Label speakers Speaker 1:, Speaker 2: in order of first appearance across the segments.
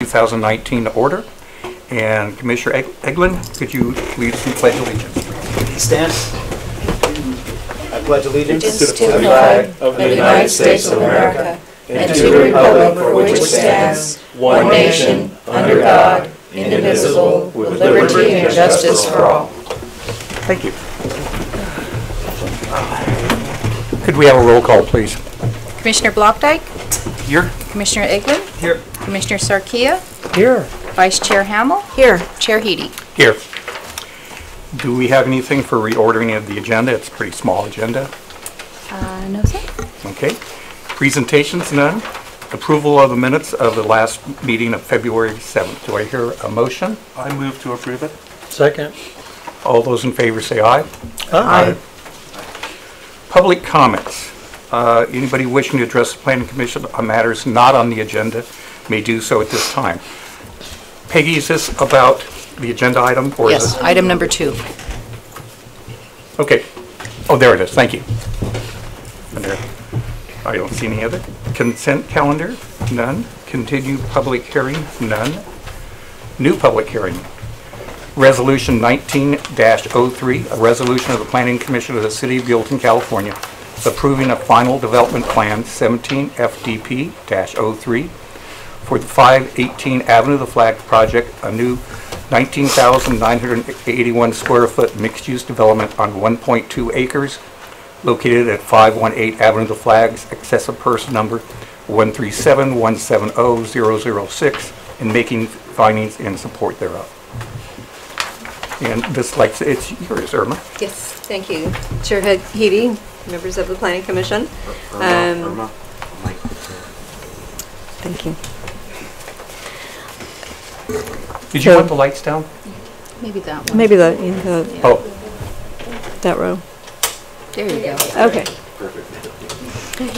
Speaker 1: 2019 to order. And Commissioner Eglin, could you lead us in Pledge Allegiance?
Speaker 2: Stand. I pledge allegiance
Speaker 3: to the flag of the United States of America and to the republic for which it stands, one nation, under God, indivisible, with liberty and justice for all.
Speaker 1: Thank you. Could we have a roll call, please?
Speaker 4: Commissioner Blockdyke?
Speaker 1: Here.
Speaker 4: Commissioner Eglin?
Speaker 1: Here.
Speaker 4: Commissioner Sarkia?
Speaker 1: Here.
Speaker 4: Vice Chair Hamel?
Speaker 3: Here.
Speaker 4: Chair Heady?
Speaker 1: Here. Do we have anything for reordering of the agenda? It's a pretty small agenda.
Speaker 4: No, sir.
Speaker 1: Okay. Presentations, none. Approval of the minutes of the last meeting of February 7th. Do I hear a motion?
Speaker 5: I move to approve it.
Speaker 6: Second.
Speaker 1: All those in favor say aye.
Speaker 6: Aye.
Speaker 1: Public comments. Anybody wishing to address the Planning Commission on matters not on the agenda may do so at this time. Peggy, is this about the agenda item? Or
Speaker 4: Yes,
Speaker 1: is this?
Speaker 4: item number 2.
Speaker 1: Okay. Oh, there it is. Thank you. And there. I don't see any other. Consent calendar? None. Continued public hearing? None. New public hearing. Resolution 19-03, a resolution of the Planning Commission of the City of Buellton, California, approving a final development plan 17 FDP-03 for the 518 Avenue of the Flag project, a new 19,981 square foot mixed-use development on 1.2 acres located at 518 Avenue of the Flags, excessive person number 137170006, and making findings in support thereof. And this, like, it's yours, Irma.
Speaker 3: Yes, thank you. Chair Heady, members of the Planning Commission.
Speaker 5: Irma.
Speaker 3: Thank you.
Speaker 1: Did you want the lights down?
Speaker 4: Maybe that one.
Speaker 3: Maybe that row.
Speaker 4: There you go.
Speaker 3: Okay.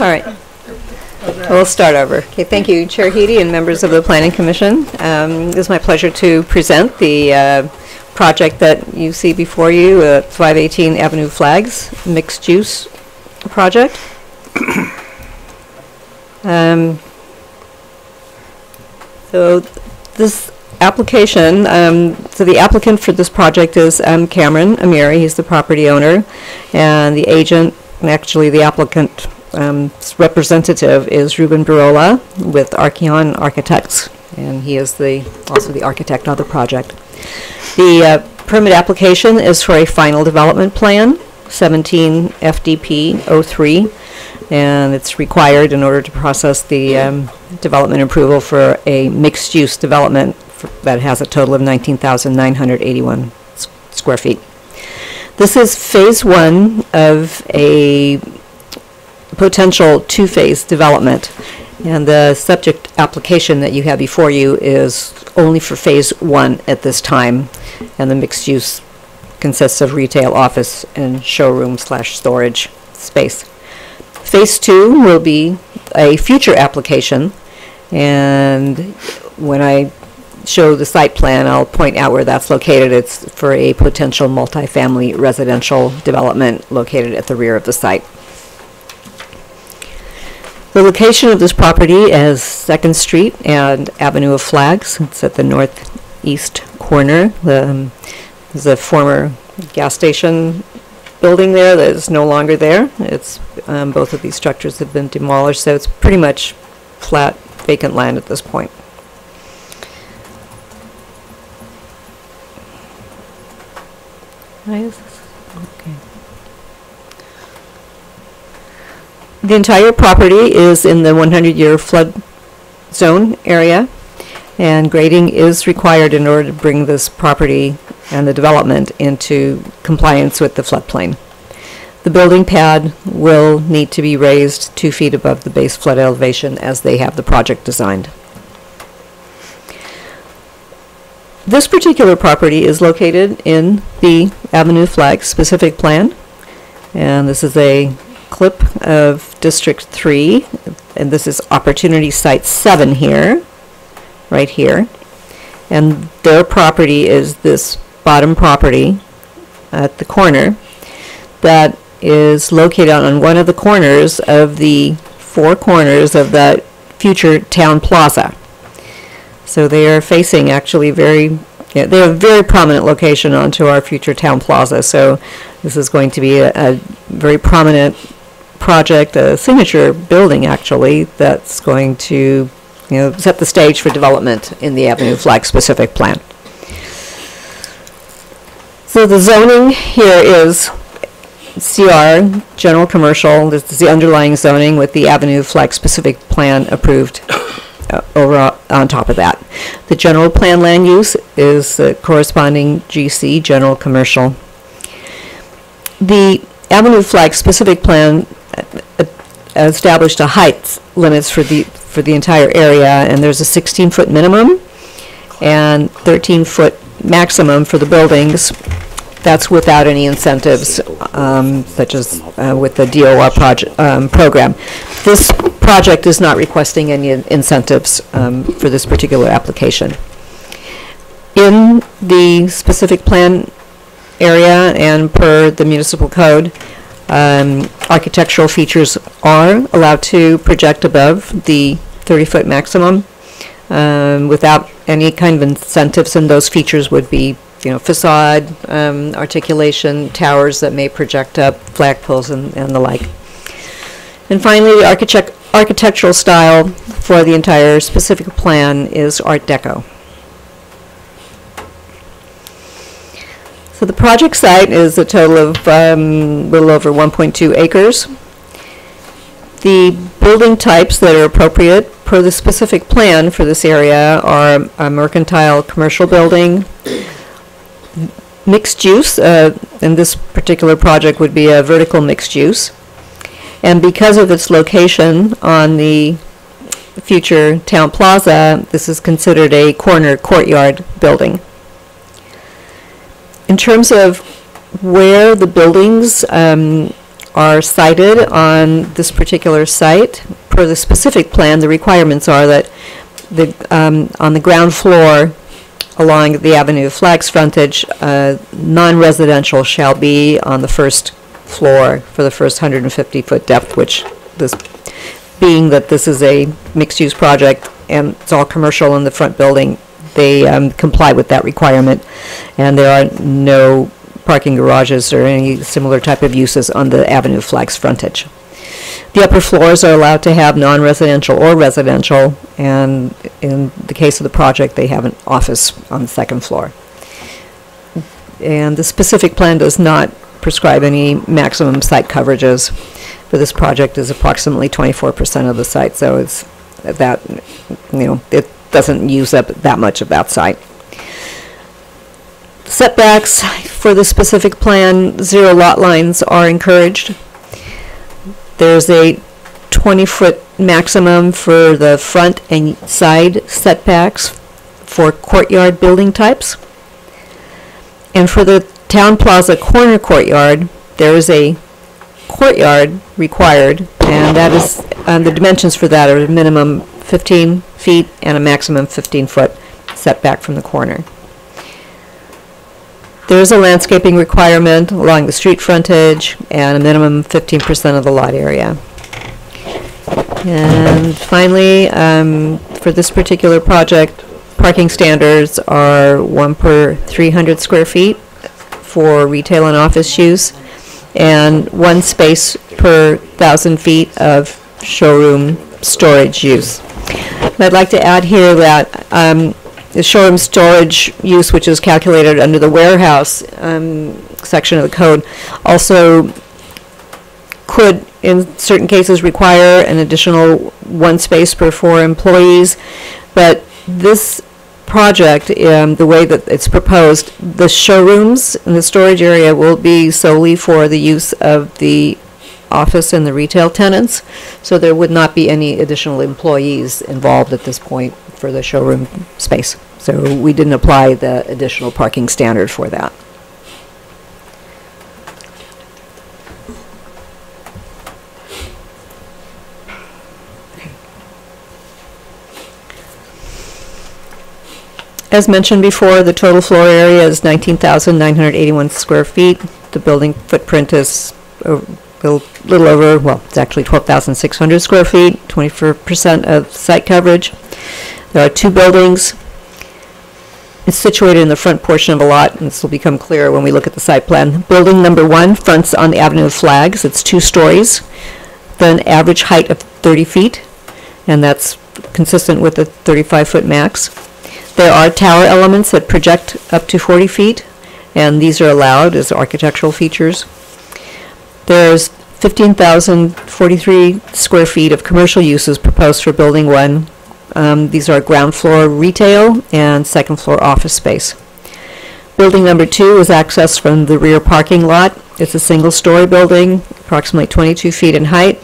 Speaker 3: All right. We'll start over. Okay, thank you, Chair Heady and members of the Planning Commission. It is my pleasure to present the project that you see before you, 518 Avenue Flags mixed-use project. So this application, so the applicant for this project is Cameron Amiri. He's the property owner, and the agent, and actually the applicant representative is Ruben Barola with Archeon Architects, and he is also the architect of the project. The permit application is for a final development plan, 17 FDP 03, and it's required in order to process the development approval for a mixed-use development that has a total of 19,981 square feet. This is phase 1 of a potential 2-phase development, and the subject application that you have before you is only for phase 1 at this time, and the mixed use consists of retail, office, and showroom/storage space. Phase 2 will be a future application, and when I show the site plan, I'll point out where that's located. It's for a potential multifamily residential development located at the rear of the site. The location of this property is 2nd Street and Avenue of Flags. It's at the northeast corner. There's a former gas station building there that is no longer there. It's both of these structures have been demolished, so it's pretty much flat, vacant land at this point. Why is this? Okay. The entire property is in the 100-year flood zone area, and grading is required in order to bring this property and the development into compliance with the floodplain. The building pad will need to be raised 2 feet above the base flood elevation as they have the project designed. This particular property is located in the Avenue Flags specific plan, and this is a clip of District 3, and this is Opportunity Site 7 here, right here, and their property is this bottom property at the corner that is located on one of the corners of the 4 corners of the future town plaza. So they are facing actually they have a very prominent location onto our future town plaza. So this is going to be a very prominent project, a signature building actually, that's going to set the stage for development in the Avenue Flag specific plan. So the zoning here is CR, general commercial. This is the underlying zoning with the Avenue Flag specific plan approved over on top of that. The general plan land use is the corresponding GC, general commercial. The Avenue Flag specific plan established a height limits for the entire area, and there's a 16-foot minimum and 13-foot maximum for the buildings. That's without any incentives, such as with the DOR program. This project is not requesting any incentives for this particular application. In the specific plan area and per the municipal code, architectural features are allowed to project above the 30-foot maximum without any kind of incentives, and those features would be facade, articulation, towers that may project up, flagpoles, and the like. And finally, the architectural style for the entire specific plan is Art Deco. So the project site is a total of a little over 1.2 acres. The building types that are appropriate per the specific plan for this area are a mercantile commercial building, mixed use, and this particular project would be a vertical mixed use. And because of its location on the future town plaza, this is considered a corner courtyard building. In terms of where the buildings are sited on this particular site, per the specific plan, the requirements are that on the ground floor along the Avenue Flags frontage, non-residential shall be on the first floor for the first 150-foot depth, which this being that this is a mixed-use project and it's all commercial in the front building, they comply with that requirement, and there are no parking garages or any similar type of uses on the Avenue Flags frontage. The upper floors are allowed to have non-residential or residential, and in the case of the project, they have an office on the second floor. And the specific plan does not prescribe any maximum site coverages. For this project is approximately 24% of the site, so it's that, it doesn't use up that much of that site. Setbacks for the specific plan, 0 lot lines are encouraged. There's a 20-foot maximum for the front and side setbacks for courtyard building types. And for the town plaza corner courtyard, there is a courtyard required, and that is the dimensions for that are a minimum 15 feet and a maximum 15-foot setback from the corner. There is a landscaping requirement along the street frontage and a minimum 15% of the lot area. And finally, for this particular project, parking standards are 1 per 300 square feet for retail and office use, and 1 space per 1,000 feet of showroom storage use. And I'd like to add here that the showroom storage use, which is calculated under the warehouse section of the code, also could in certain cases require an additional 1 space per 4 employees. But this project, the way that it's proposed, the showrooms in the storage area will be solely for the use of the office and the retail tenants, so there would not be any additional employees involved at this point for the showroom space. So we didn't apply the additional parking standard for that. As mentioned before, the total floor area is 19,981 square feet. The building footprint is a little over, well, it's actually 12,600 square feet, 24% of site coverage. There are two buildings. It's situated in the front portion of a lot, and this will become clearer when we look at the site plan. Building number 1 fronts on the Avenue of Flags. It's 2 stories, with an average height of 30 feet, and that's consistent with the 35-foot max. There are tower elements that project up to 40 feet, and these are allowed as architectural features. There's 15,043 square feet of commercial uses proposed for Building 1. These are ground floor retail and second floor office space. Building number 2 is accessed from the rear parking lot. It's a single-story building, approximately 22 feet in height,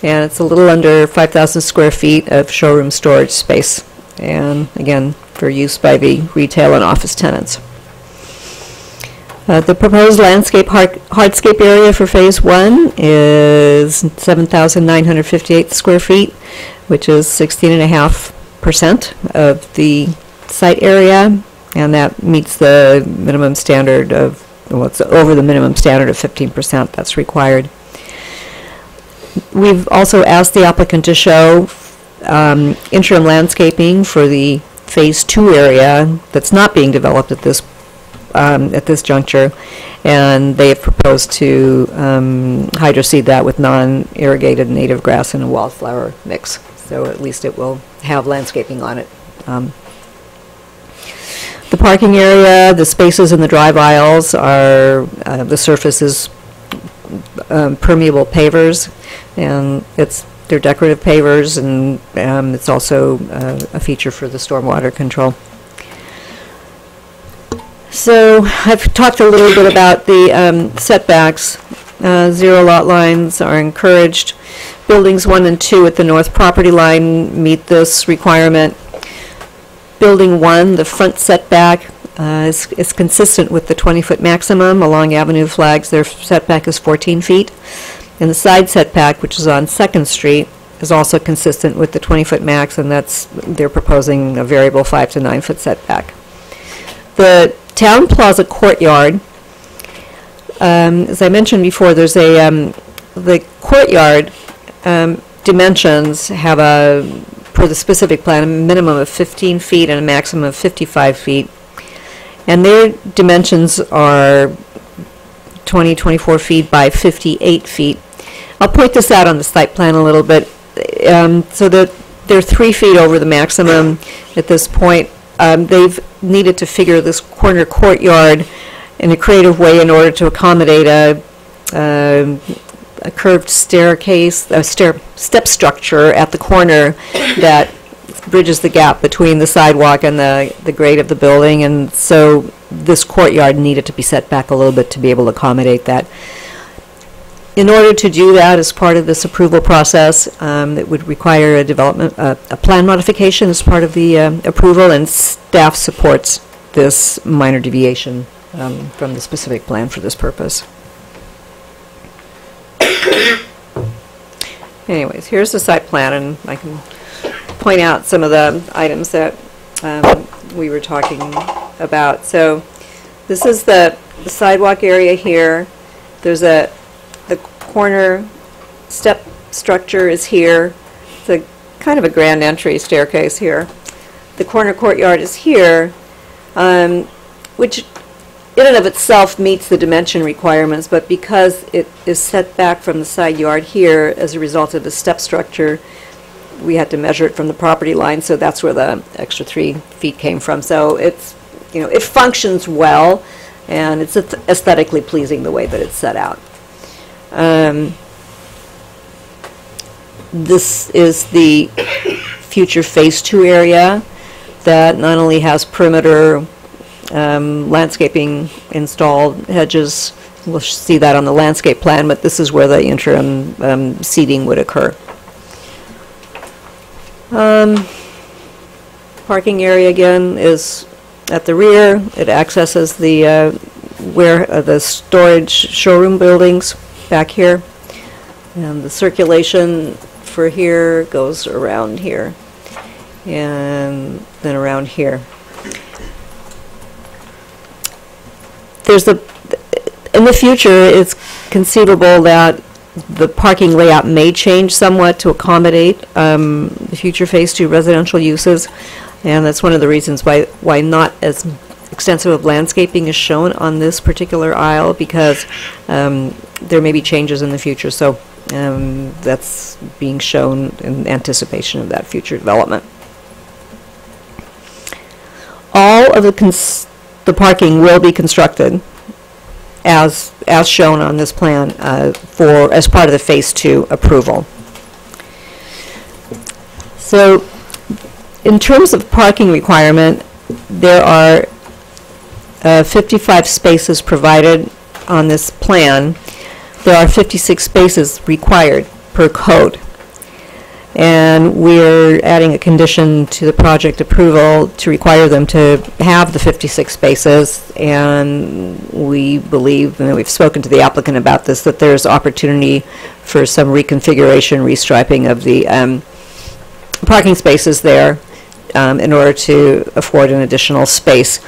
Speaker 3: and it's a little under 5,000 square feet of showroom storage space, and again, for use by the retail and office tenants. The proposed landscape hardscape area for Phase 1 is 7,958 square feet, which is 16.5% of the site area, and that meets the minimum standard of, well, it's over the minimum standard of 15% that's required. We've also asked the applicant to show interim landscaping for the Phase 2 area that's not being developed at this juncture, and they have proposed to hydroseed that with non-irrigated native grass and a wildflower mix. So at least it will have landscaping on it. The parking area, the spaces in the drive aisles are, the surface is permeable pavers, and they're decorative pavers, and it's also a feature for the stormwater control. So I've talked a little bit about the setbacks. 0 lot lines are encouraged. Buildings 1 and 2 at the north property line meet this requirement. Building 1, the front setback is consistent with the 20-foot maximum. Along Avenue of Flags, their setback is 14 feet. And the side setback, which is on 2nd Street, is also consistent with the 20-foot max, and they're proposing a variable 5 to 9 foot setback. The Town Plaza courtyard, as I mentioned before, there's the courtyard dimensions have per the specific plan, a minimum of 15 feet and a maximum of 55 feet. And their dimensions are 24 feet by 58 feet. I'll point this out on the site plan a little bit. So that they're 3 feet over the maximum at this point. They've needed to figure this corner courtyard in a creative way in order to accommodate a curved staircase, a step structure at the corner that bridges the gap between the sidewalk and the grade of the building, and so this courtyard needed to be set back a little bit to be able to accommodate that. In order to do that, as part of this approval process, it would require a plan modification as part of the approval, and staff supports this minor deviation from the specific plan for this purpose. Anyways, here's the site plan, and I can point out some of the items that we were talking about. So this is the sidewalk area here. There's the corner step structure is here. It's a kind of a grand entry staircase here. The corner courtyard is here, which in and of itself meets the dimension requirements, but because it is set back from the side yard here as a result of the step structure, we had to measure it from the property line, so that's where the extra 3 feet came from. So it's, it functions well, and it's aesthetically pleasing the way that it's set out. This is the future Phase 2 area that not only has perimeter landscaping installed, hedges, we'll see that on the landscape plan, but this is where the interim seating would occur. Parking area again is at the rear. It accesses the the storage showroom buildings back here, and the circulation for here goes around here and then around here. In the future, it's conceivable that the parking layout may change somewhat to accommodate the future Phase 2 residential uses, and that's one of the reasons why not as extensive of landscaping is shown on this particular aisle, because there may be changes in the future. So that's being shown in anticipation of that future development. All of the parking will be constructed as shown on this plan as part of the Phase 2 approval. So in terms of parking requirement, there are 55 spaces provided on this plan. There are 56 spaces required per code. And we're adding a condition to the project approval to require them to have the 56 spaces, and we believe, and we've spoken to the applicant about this, that there's opportunity for some reconfiguration, restriping of the parking spaces there in order to afford an additional space.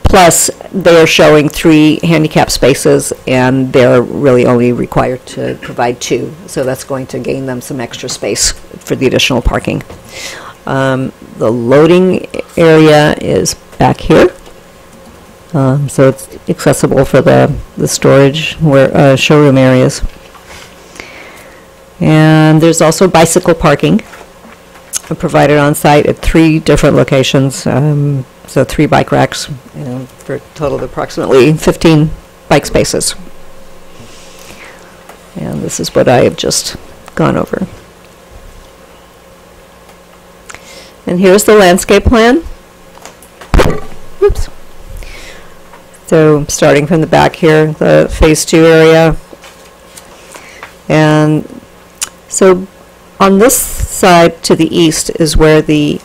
Speaker 3: Plus, they're showing 3 handicap spaces, and they're really only required to provide 2. So that's going to gain them some extra space for the additional parking. The loading area is back here. So it's accessible for the storage showroom areas. And there's also bicycle parking provided on site at 3 different locations. So 3 bike racks, for a total of approximately 15 bike spaces. And this is what I have just gone over. And here's the landscape plan. Oops. So starting from the back here, the Phase 2 area. And so on this side to the east is where the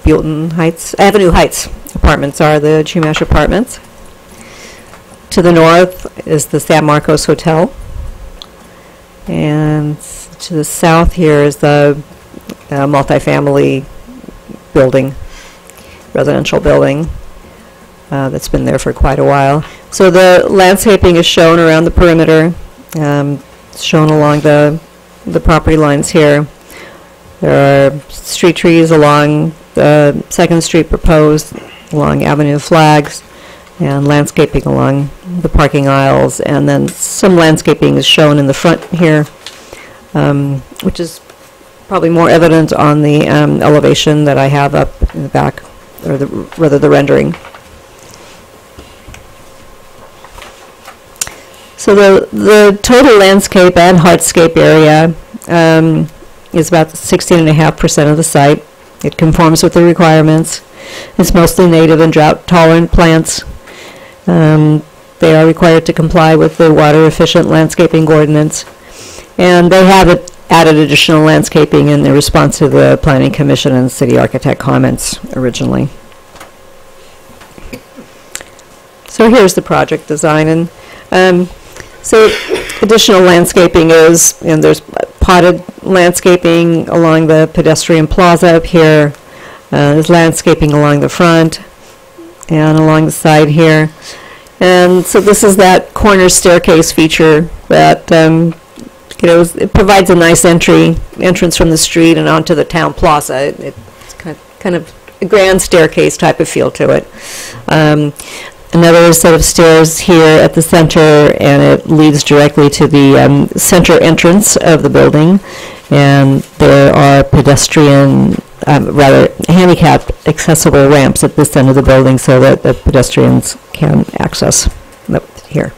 Speaker 3: Buellton Heights, Avenue Heights apartments are, the Chumash apartments. To the north is the San Marcos Hotel. And to the south here is the multifamily building, residential building that's been there for quite a while. So the landscaping is shown around the perimeter, shown along the property lines here. There are street trees along the 2nd Street proposed, along Avenue of Flags, and landscaping along the parking aisles. And then some landscaping is shown in the front here, which is probably more evident on the elevation that I have up in the back, or rather the rendering. So the total landscape and hardscape area is about 16.5% of the site. It conforms with the requirements. It's mostly native and drought-tolerant plants. They are required to comply with the water-efficient landscaping ordinance. And they have added additional landscaping in the response to the Planning Commission and City Architect comments originally. So here's the project design. And so additional landscaping is, and there's potted landscaping along the pedestrian plaza up here. There's landscaping along the front and along the side here. And so this is that corner staircase feature that, it provides a nice entrance from the street and onto the town plaza. It's kind of a grand staircase type of feel to it. Another set of stairs here at the center, and it leads directly to the center entrance of the building. And there are handicapped accessible ramps at this end of the building so that the pedestrians can access here.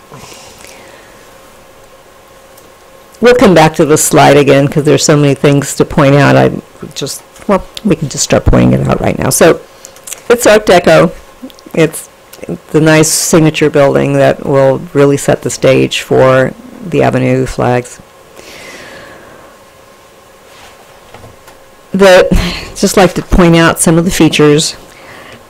Speaker 3: We'll come back to this slide again because there's so many things to point out. We can just start pointing it out right now. So it's Art Deco. It's the nice signature building that will really set the stage for the Avenue Flags. Just like to point out some of the features.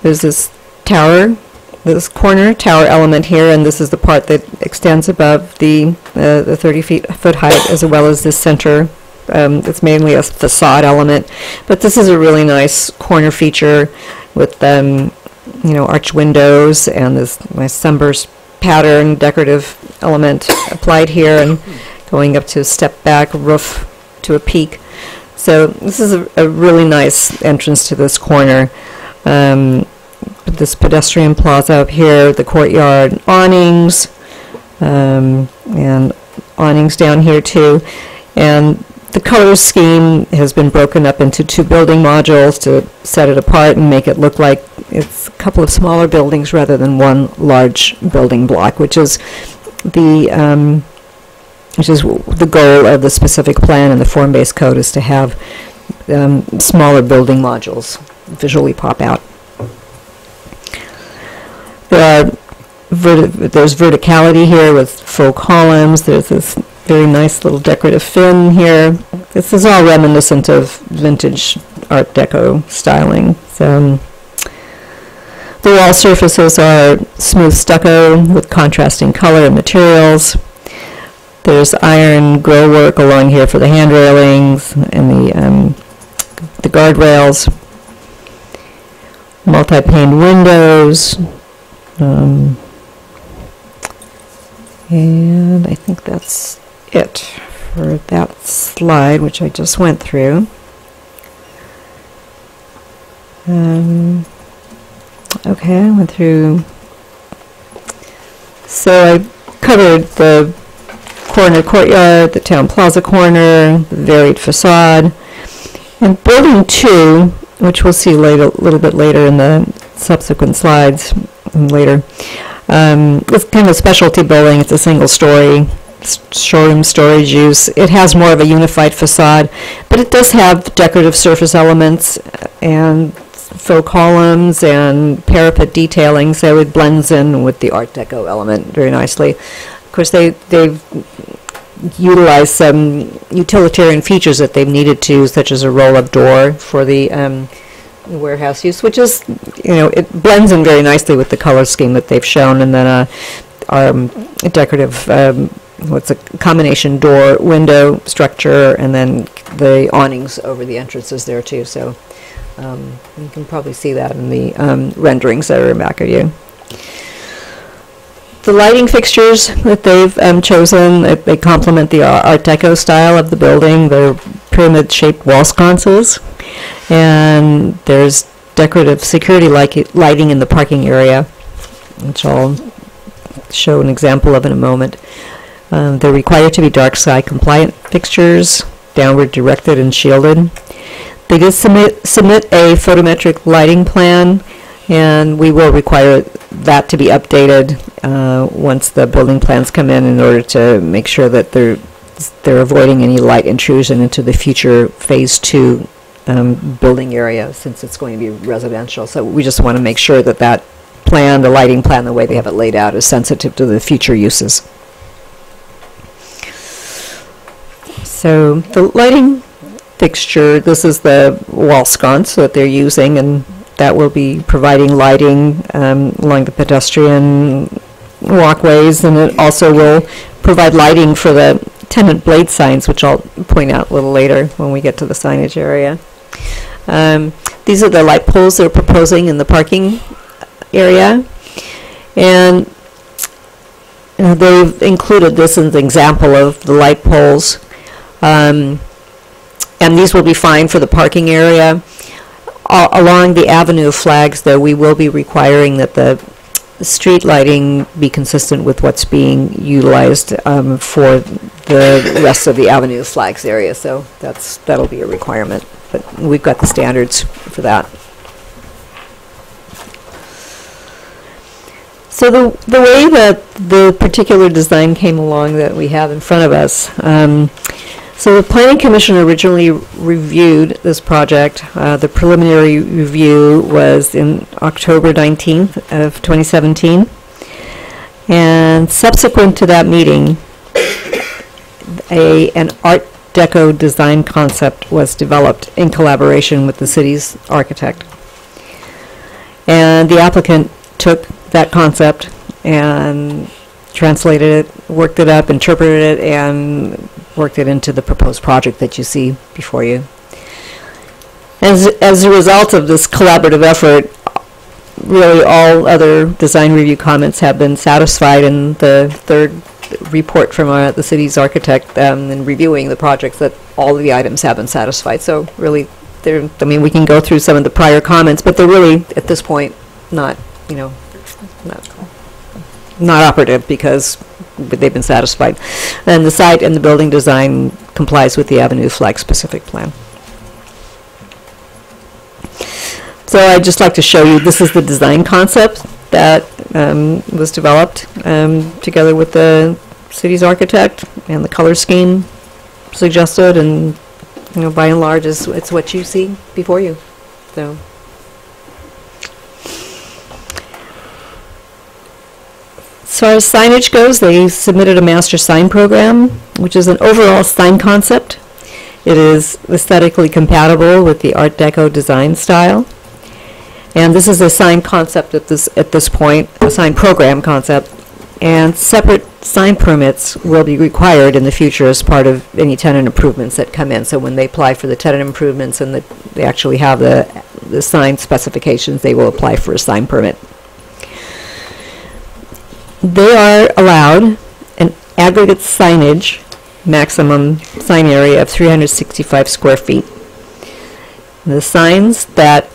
Speaker 3: There's this tower, this corner tower element here, and this is the part that extends above the 30-foot height, as well as this center. It's mainly a facade element, but this is a really nice corner feature with arch windows and this nice sunburst pattern decorative element applied here, and going up to a step-back roof to a peak. So this is a really nice entrance to this corner. This pedestrian plaza up here, the courtyard awnings, and awnings down here too. And the color scheme has been broken up into 2 building modules to set it apart and make it look like it's a couple of smaller buildings rather than one large building block, which is the goal of the specific plan and the form-based code, is to have smaller building modules visually pop out. There's verticality here with faux columns. There's this very nice little decorative fin here. This is all reminiscent of vintage Art Deco styling. So, the wall surfaces are smooth stucco with contrasting color and materials. There's iron grill work along here for the hand railings and the guardrails. Multi-pane windows. And I think that's it for that slide, which I just went through. Okay, I went through. So I covered the corner courtyard, the town plaza corner, the varied facade, and building 2, which we'll see later, a little bit later in the subsequent slides later. It's kind of a specialty building. It's a single-story showroom storage use. It has more of a unified facade, but it does have decorative surface elements and faux columns and parapet detailing, so it blends in with the Art Deco element very nicely. Of course, they've utilized some utilitarian features that they've needed to, such as a roll-up door for the warehouse use, which is, it blends in very nicely with the color scheme that they've shown, and then a decorative, what's a combination door window structure, and then the awnings over the entrances there too. So you can probably see that in the renderings that are back of you. The lighting fixtures that they've chosen, they complement the Art Deco style of the building. They're pyramid-shaped wall sconces, and there's decorative security lighting in the parking area, which I'll show an example of in a moment. They're required to be dark sky compliant fixtures, downward directed and shielded. They did submit a photometric lighting plan, and we will require that to be updated once the building plans come in order to make sure that they're avoiding any light intrusion into the future phase 2 building area, since it's going to be residential. So we just want to make sure that that plan, the lighting plan, the way they have it laid out, is sensitive to the future uses. So the lighting fixture, this is the wall sconce that they're using, and that will be providing lighting along the pedestrian walkways, and it also will provide lighting for the tenant blade signs, which I'll point out a little later when we get to the signage area. These are the light poles they're proposing in the parking area, and they've included this as an example of the light poles, and these will be fine for the parking area. Along the avenue of flags, though, we will be requiring that the street lighting be consistent with what's being utilized for the rest of the avenue of flags area. So that'll be a requirement, but we've got the standards for that. So the way that the particular design came along that we have in front of us, so the Planning Commission originally reviewed this project. The preliminary review was in October 19th of 2017. And subsequent to that meeting, an Art Deco design concept was developed in collaboration with the city's architect. And the applicant took that concept and translated it, worked it up, interpreted it, and worked it into the proposed project that you see before you. As a result of this collaborative effort, really all other design review comments have been satisfied, and the third report from the city's architect in reviewing the projects that all of the items have been satisfied. So really, I mean, we can go through some of the prior comments, but they're really, at this point, not, you know, not operative because they've been satisfied. And the site and the building design complies with the Avenue Flag specific plan. So I'd just like to show you, this is the design concept that was developed together with the city's architect, and the color scheme suggested, and you know, by and large, it's what you see before you. So. As far as signage goes, they submitted a master sign program, which is an overall sign concept. It is aesthetically compatible with the Art Deco design style. And this is a sign concept at this point, a sign program concept. And separate sign permits will be required in the future as part of any tenant improvements that come in. So when they apply for the tenant improvements and they actually have the sign specifications, they will apply for a sign permit. They are allowed an aggregate signage maximum sign area of 365 square feet. The signs that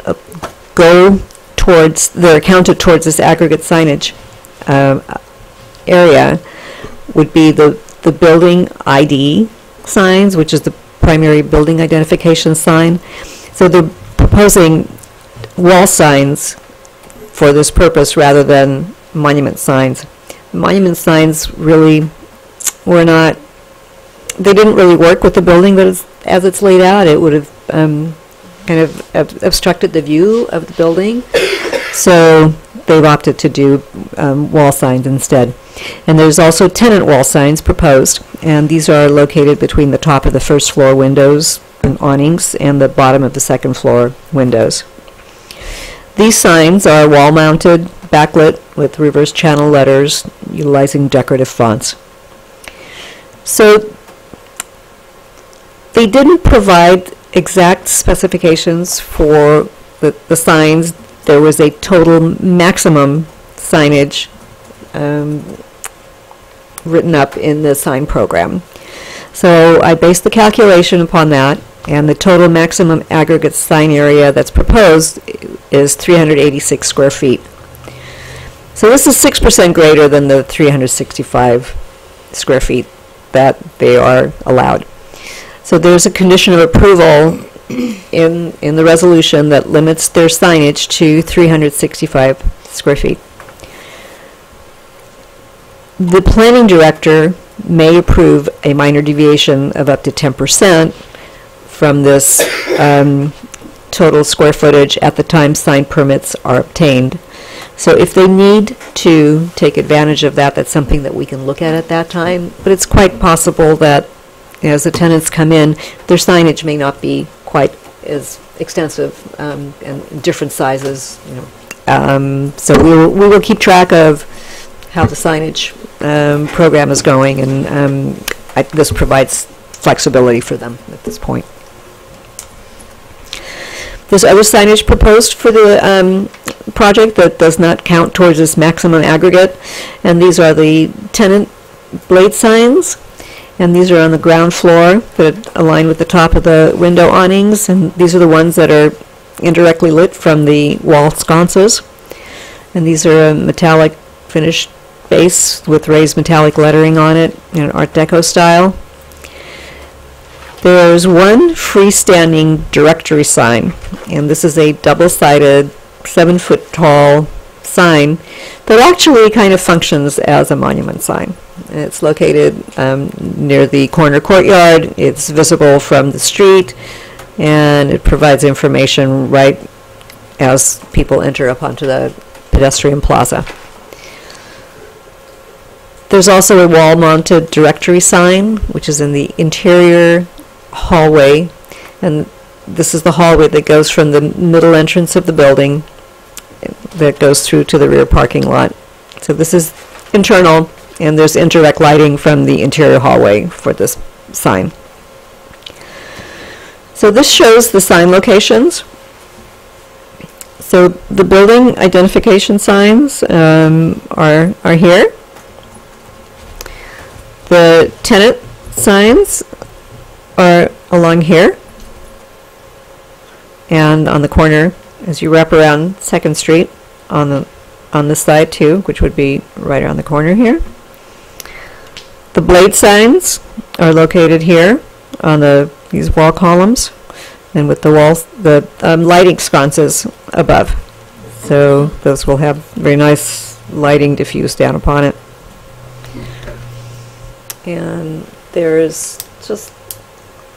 Speaker 3: go towards, they're counted towards this aggregate signage area would be the building ID signs, which is the primary building identification sign. So they're proposing wall signs for this purpose rather than monument signs. Monument signs really were not, they didn't really work with the building that is, as it's laid out. It would have kind of obstructed the view of the building. So they've opted to do wall signs instead. And there's also tenant wall signs proposed, and these are located between the top of the first floor windows and awnings and the bottom of the second floor windows. These signs are wall-mounted, backlit with reverse channel letters utilizing decorative fonts. So they didn't provide exact specifications for the signs. There was a total maximum signage written up in the sign program. So I based the calculation upon that, and the total maximum aggregate sign area that's proposed is 386 square feet. So this is 6% greater than the 365 square feet that they are allowed. So there's a condition of approval in the resolution that limits their signage to 365 square feet. The planning director may approve a minor deviation of up to 10% from this total square footage at the time sign permits are obtained. So if they need to take advantage of that, that's something that we can look at that time. But it's quite possible that as the tenants come in, their signage may not be quite as extensive and different sizes. You know. So we will keep track of how the signage program is going, and this provides flexibility for them at this point. There's other signage proposed for the project that does not count towards this maximum aggregate, and these are the tenant blade signs, and these are on the ground floor that align with the top of the window awnings, and these are the ones that are indirectly lit from the wall sconces, and these are a metallic finished base with raised metallic lettering on it in an Art Deco style. There's one freestanding directory sign, and this is a double-sided 7-foot-tall sign that actually kind of functions as a monument sign. And it's located near the corner courtyard. It's visible from the street, and it provides information right as people enter up onto the pedestrian plaza. There's also a wall-mounted directory sign, which is in the interior hallway, and this is the hallway that goes from the middle entrance of the building that goes through to the rear parking lot. So this is internal, and there's indirect lighting from the interior hallway for this sign. So this shows the sign locations. So the building identification signs are here. The tenant signs are along here and on the corner as you wrap around 2nd Street on this side too, which would be right around the corner here. The blade signs are located here on these wall columns and with the walls, the lighting sconces above. So those will have very nice lighting diffused down upon it. And there's just,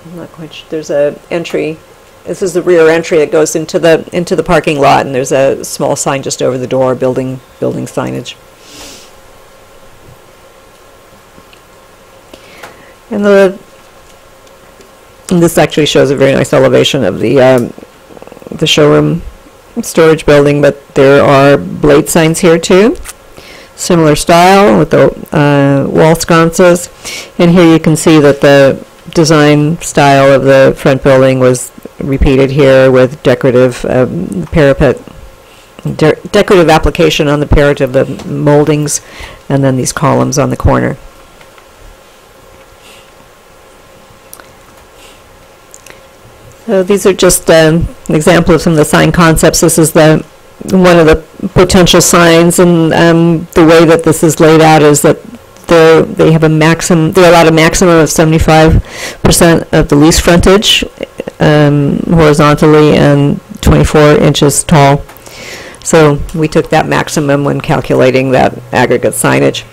Speaker 3: I'm not quite sure, there's a entry. This is the rear entry that goes into the parking lot, and there's a small sign just over the door, building signage. And this actually shows a very nice elevation of the showroom storage building, but there are blade signs here too. Similar style with the wall sconces. And here you can see that the design style of the front building was repeated here with decorative parapet, decorative application on the parapet of the moldings, and then these columns on the corner. So these are just an example of some of the sign concepts. This is one of the potential signs, and the way that this is laid out is that they have a maximum. They're allowed a maximum of 75% of the lease frontage horizontally and 24 inches tall. So we took that maximum when calculating that aggregate signage.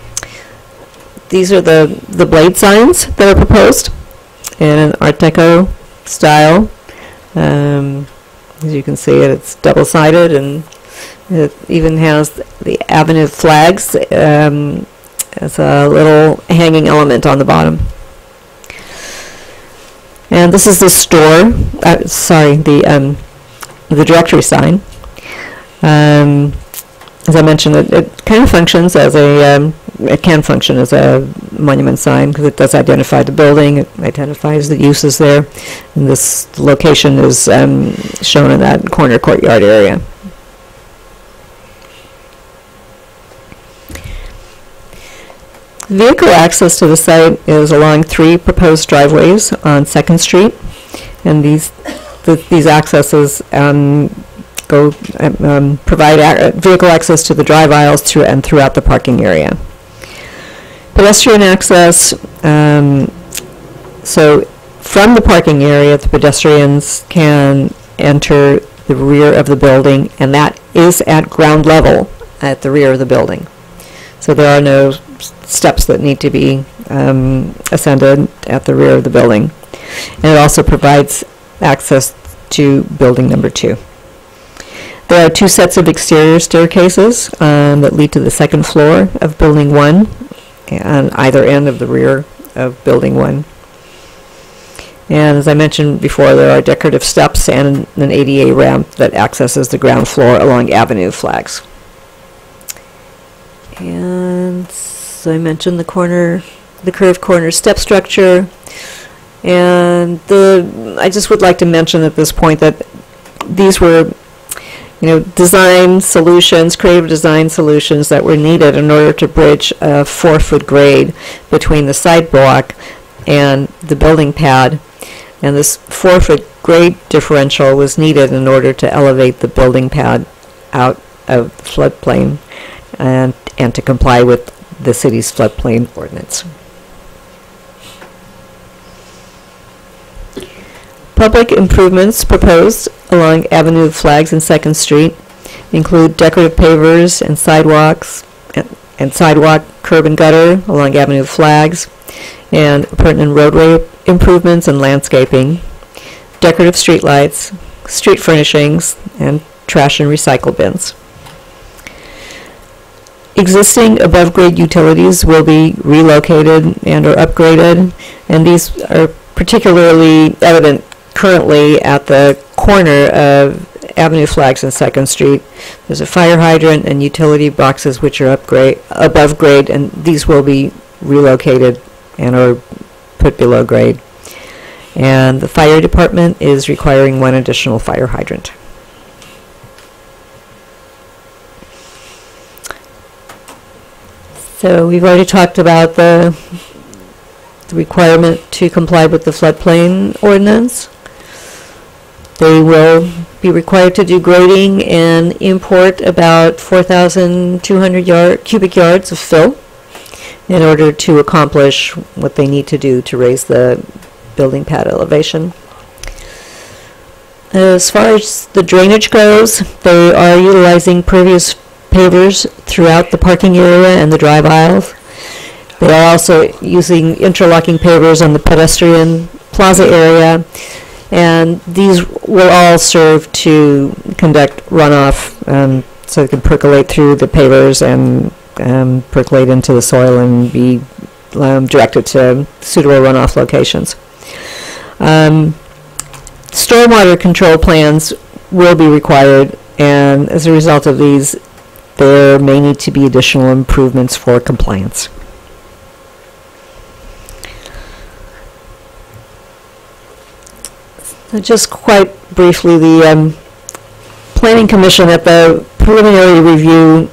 Speaker 3: These are the blade signs that are proposed in an Art Deco style. As you can see, it's double-sided, and it even has the Avenue flags as a little hanging element on the bottom. And this is the store. The directory sign. As I mentioned, it kind of functions as it can function as a monument sign because it does identify the building, it identifies the uses there, and this location is shown in that corner courtyard area. Vehicle access to the site is along 3 proposed driveways on 2nd Street, and these accesses provide vehicle access to the drive aisles throughout the parking area. Pedestrian access, so from the parking area, the pedestrians can enter the rear of the building, and that is at ground level at the rear of the building. So there are no steps that need to be ascended at the rear of the building. And it also provides access to building number 2. There are 2 sets of exterior staircases that lead to the 2nd floor of building 1 on either end of the rear of building 1. And as I mentioned before, there are decorative steps and an ADA ramp that accesses the ground floor along Avenue flags. And so I mentioned the curved corner step structure. And I just would like to mention at this point that these were design solutions, creative design solutions that were needed in order to bridge a 4-foot grade between the sidewalk and the building pad. And this 4-foot grade differential was needed in order to elevate the building pad out of the floodplain and to comply with the city's floodplain ordinance. Public improvements proposed along Avenue flags and 2nd Street include decorative pavers and sidewalks and sidewalk curb and gutter along Avenue flags, and pertinent roadway improvements and landscaping, decorative streetlights, street furnishings, and trash and recycle bins. Existing above-grade utilities will be relocated and or upgraded, and these are particularly evident currently at the corner of Avenue flags and 2nd Street. There's a fire hydrant and utility boxes which are above grade, and these will be relocated and or put below grade. And the fire department is requiring 1 additional fire hydrant. So we've already talked about the the requirement to comply with the floodplain ordinance. They will be required to do grading and import about 4,200 cubic yards of fill in order to accomplish what they need to do to raise the building pad elevation. As far as the drainage goes, they are utilizing pervious pavers throughout the parking area and the drive aisles. They are also using interlocking pavers on the pedestrian plaza area, and these will all serve to conduct runoff so it can percolate through the pavers and percolate into the soil and be directed to suitable runoff locations. Stormwater control plans will be required, and as a result of these, there may need to be additional improvements for compliance. So just quite briefly, the Planning Commission at the preliminary review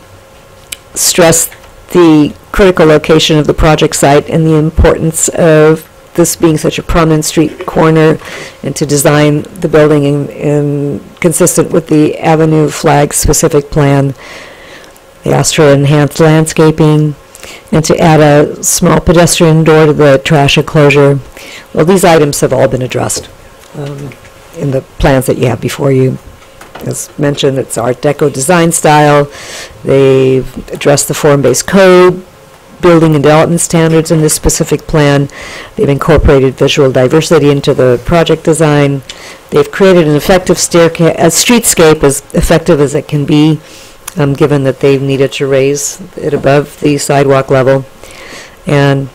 Speaker 3: stressed the critical location of the project site and the importance of this being such a prominent street corner, and to design the building in consistent with the Avenue Flag specific plan. They asked for enhanced landscaping and to add a small pedestrian door to the trash enclosure. Well, these items have all been addressed in the plans that you have before you. As mentioned, it's Art Deco design style. They've addressed the form-based code, building and development standards in this specific plan. They've incorporated visual diversity into the project design. They've created an effective streetscape as effective as it can be, given that they've needed to raise it above the sidewalk level. And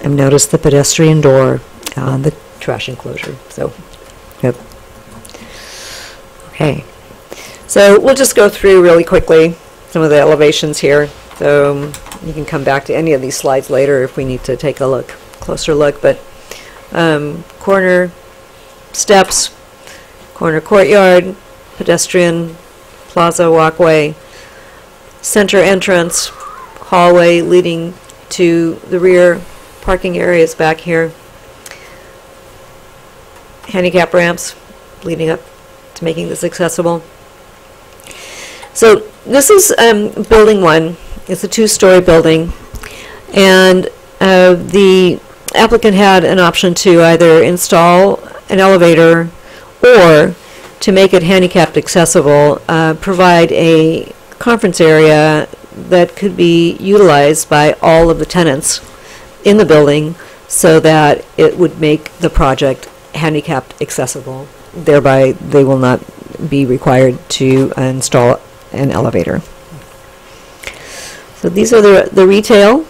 Speaker 3: I've noticed the pedestrian door on the trash enclosure. So, yep. Okay. So we'll just go through really quickly some of the elevations here. So you can come back to any of these slides later if we need to take a closer look. But corner steps, corner courtyard, pedestrian plaza walkway, center entrance, hallway leading to the rear parking areas back here, handicap ramps leading up to making this accessible. So this is building one. It's a two-story building, and the applicant had an option to either install an elevator or, to make it handicapped accessible, provide a conference area that could be utilized by all of the tenants in the building so that it would make the project handicapped accessible. Thereby, they will not be required to install an elevator. So these are the retail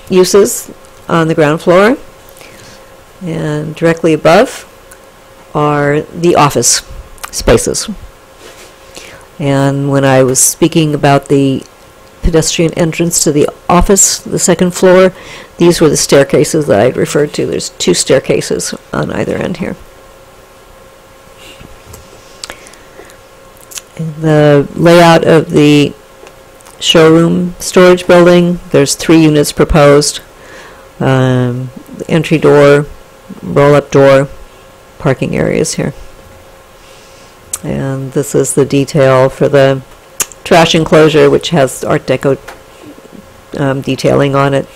Speaker 3: uses on the ground floor, and directly above are the office spaces. And when I was speaking about the pedestrian entrance to the office, the second floor, these were the staircases that I referred to. There's two staircases on either end here. In the layout of the showroom storage building, there's 3 units proposed. The entry door, roll-up door, parking areas here. And this is the detail for the trash enclosure, which has Art Deco detailing on it.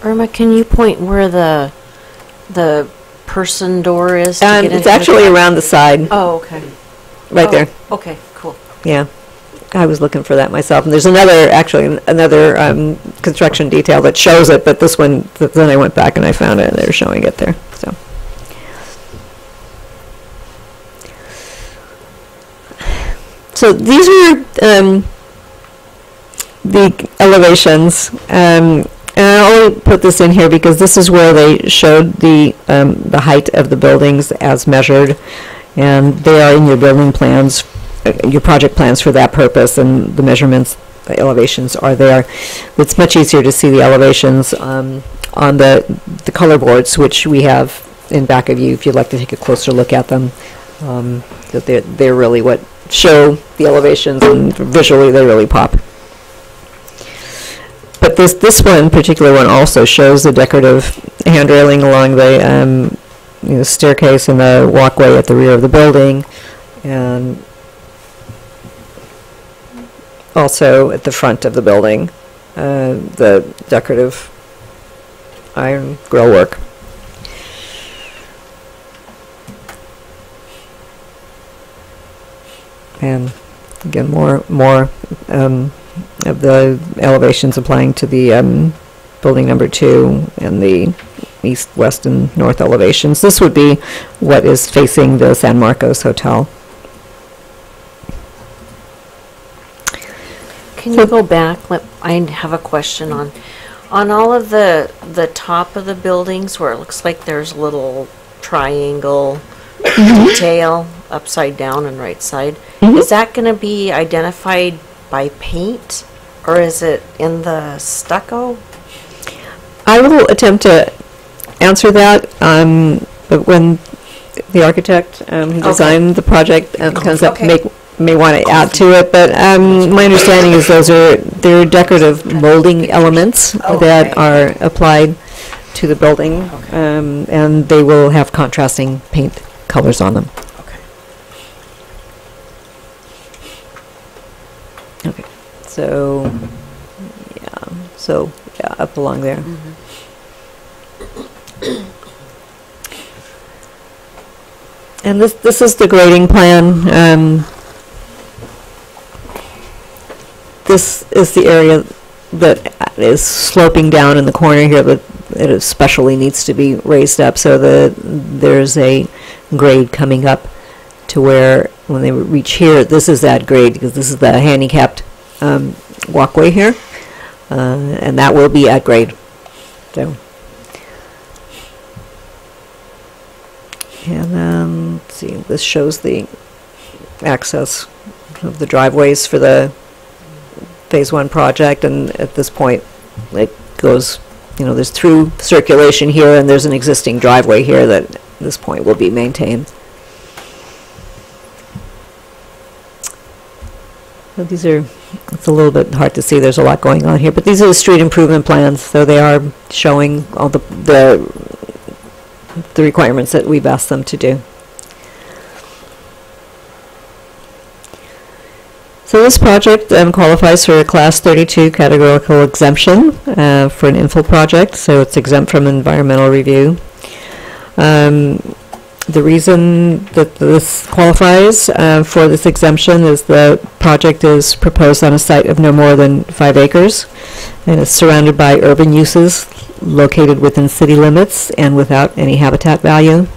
Speaker 6: Irma, can you point where the person door is? To get
Speaker 3: It's
Speaker 6: into
Speaker 3: actually
Speaker 6: the
Speaker 3: around the side,
Speaker 6: Oh, okay.
Speaker 3: right there.
Speaker 6: Okay, cool.
Speaker 3: Yeah, I was looking for that myself. And there's another construction detail that shows it, but this one, then I went back and I found it, and they were showing it there. So these were the elevations, and I only put this in here because this is where they showed the height of the buildings as measured, and they are in your building plans, your project plans for that purpose, and the measurements, the elevations are there. It's much easier to see the elevations on the color boards, which we have in back of you if you'd like to take a closer look at them. They're really what show the elevations, and visually they really pop. But this one, particular one, also shows the decorative hand railing along the staircase and the walkway at the rear of the building, and also at the front of the building, the decorative iron grill work. And again, more of the elevations applying to the building number 2 and the east, west, and north elevations. This would be what is facing the San Marcos Hotel.
Speaker 6: Can you go back? I have a question on all of the top of the buildings where it looks like there's a little triangle detail upside down and right side. Is that going to be identified by paint, or is it in the stucco?
Speaker 3: I will attempt to answer that, but when the architect who designed the project comes up, may want to add to it. But my understanding is they're decorative molding elements that are applied to the building, and they will have contrasting paint colors on them. Okay. So, yeah, up along there. And this is the grading plan. This is the area that is sloping down in the corner here, but it especially needs to be raised up so that there's a grade coming up to where when they reach here, this is that grade because this is the handicapped walkway here, and that will be at grade. So, and then let's see, this shows the access of the driveways for the Phase 1 project, and at this point it goes, there's through circulation here, and there's an existing driveway here that at this point will be maintained. So these are, it's a little bit hard to see, there's a lot going on here, but these are the street improvement plans, so they are showing all the requirements that we've asked them to do. So this project qualifies for a Class 32 categorical exemption for an infill project, so it's exempt from environmental review. The reason that this qualifies for this exemption is the project is proposed on a site of no more than 5 acres, and it's surrounded by urban uses located within city limits and without any habitat value.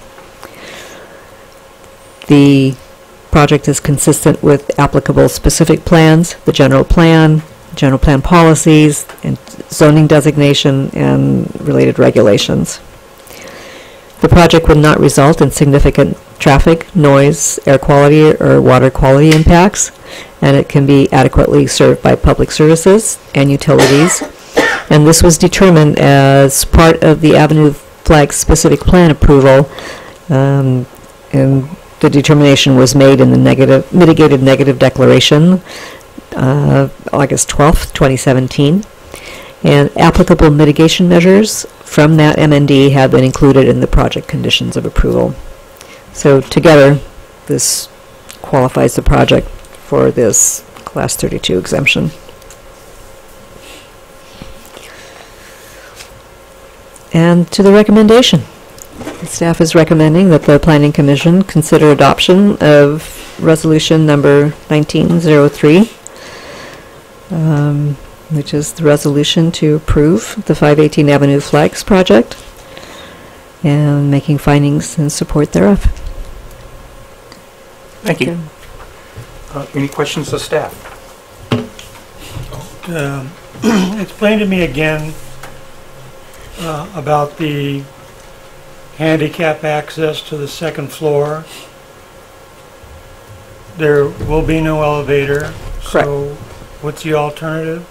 Speaker 3: The project is consistent with applicable specific plans, the general plan policies, and zoning designation and related regulations. The project would not result in significant traffic, noise, air quality, or water quality impacts, and it can be adequately served by public services and utilities. And this was determined as part of the Avenue Flag specific plan approval, and the determination was made in the mitigated negative declaration, August 12th, 2017. And applicable mitigation measures from that MND have been included in the project conditions of approval. So together, this qualifies the project for this Class 32 exemption. And to the recommendation. The staff is recommending that the Planning Commission consider adoption of resolution number 1903, which is the resolution to approve the 518 Avenue Flags project and making findings in support thereof.
Speaker 1: Thank you. Any questions of staff?
Speaker 7: Explain to me again about the handicap access to the second floor. There will be no elevator.
Speaker 3: Correct.
Speaker 7: So what's the alternative?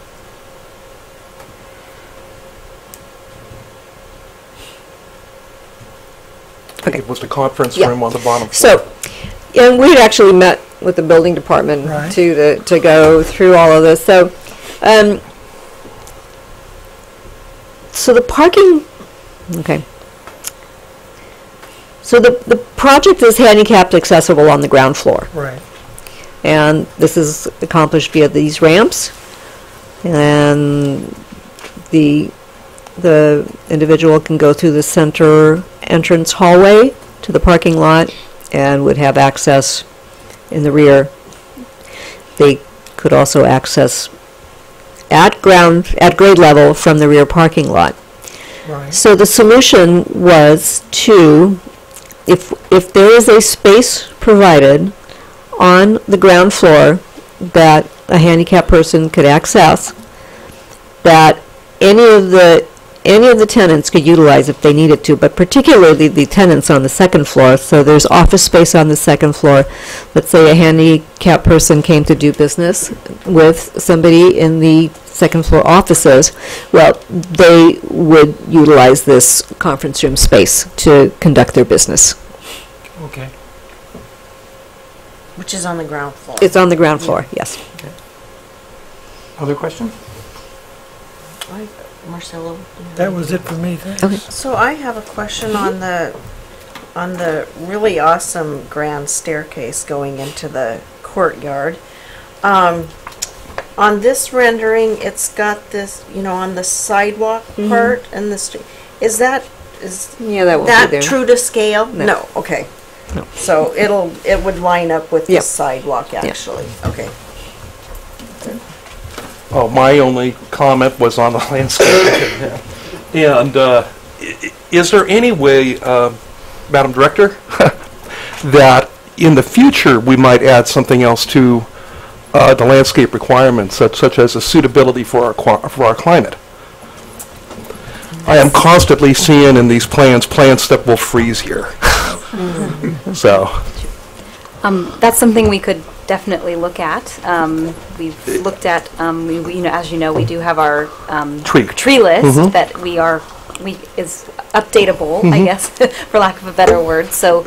Speaker 5: Okay. It was the conference
Speaker 3: Yeah.
Speaker 5: room on the bottom.
Speaker 3: So, and we had actually met with the building department
Speaker 7: Right.
Speaker 3: to go through all of this. So, So the parking, okay. So the project is handicapped accessible on the ground floor.
Speaker 7: Right.
Speaker 3: And this is accomplished via these ramps. And the individual can go through the center entrance hallway to the parking lot and would have access in the rear. They could also access at grade level from the rear parking lot.
Speaker 7: Right.
Speaker 3: So the solution was to, if there is a space provided on the ground floor that a handicapped person could access, that any of the tenants could utilize if they needed to, but particularly the tenants on the second floor. So there's office space on the second floor. Let's say a handicapped person came to do business with somebody in the second floor offices. Well, they would utilize this conference room space to conduct their business.
Speaker 7: Okay.
Speaker 6: Which is on the ground floor.
Speaker 3: It's on the ground floor, yes.
Speaker 1: Other questions?
Speaker 6: Marcelo?
Speaker 7: That was it for me, thanks.
Speaker 3: Okay.
Speaker 6: So I have a question on the really awesome grand staircase going into the courtyard. On this rendering, it's got this, on the sidewalk part and the street. Is that
Speaker 3: Yeah, that won't be there.
Speaker 6: true to scale?
Speaker 3: No.
Speaker 6: Okay.
Speaker 3: No.
Speaker 6: So it would line up with
Speaker 3: Yep.
Speaker 6: the sidewalk actually. Okay.
Speaker 5: Oh, my only comment was on the landscape. And is there any way, Madam Director, that in the future we might add something else to the landscape requirements, such as a suitability for our climate? I am constantly seeing in these plants that will freeze here. So.
Speaker 4: That's something we could definitely look at. We've looked at, as you know, we do have our tree list that is updatable, I guess, for lack of a better word. So,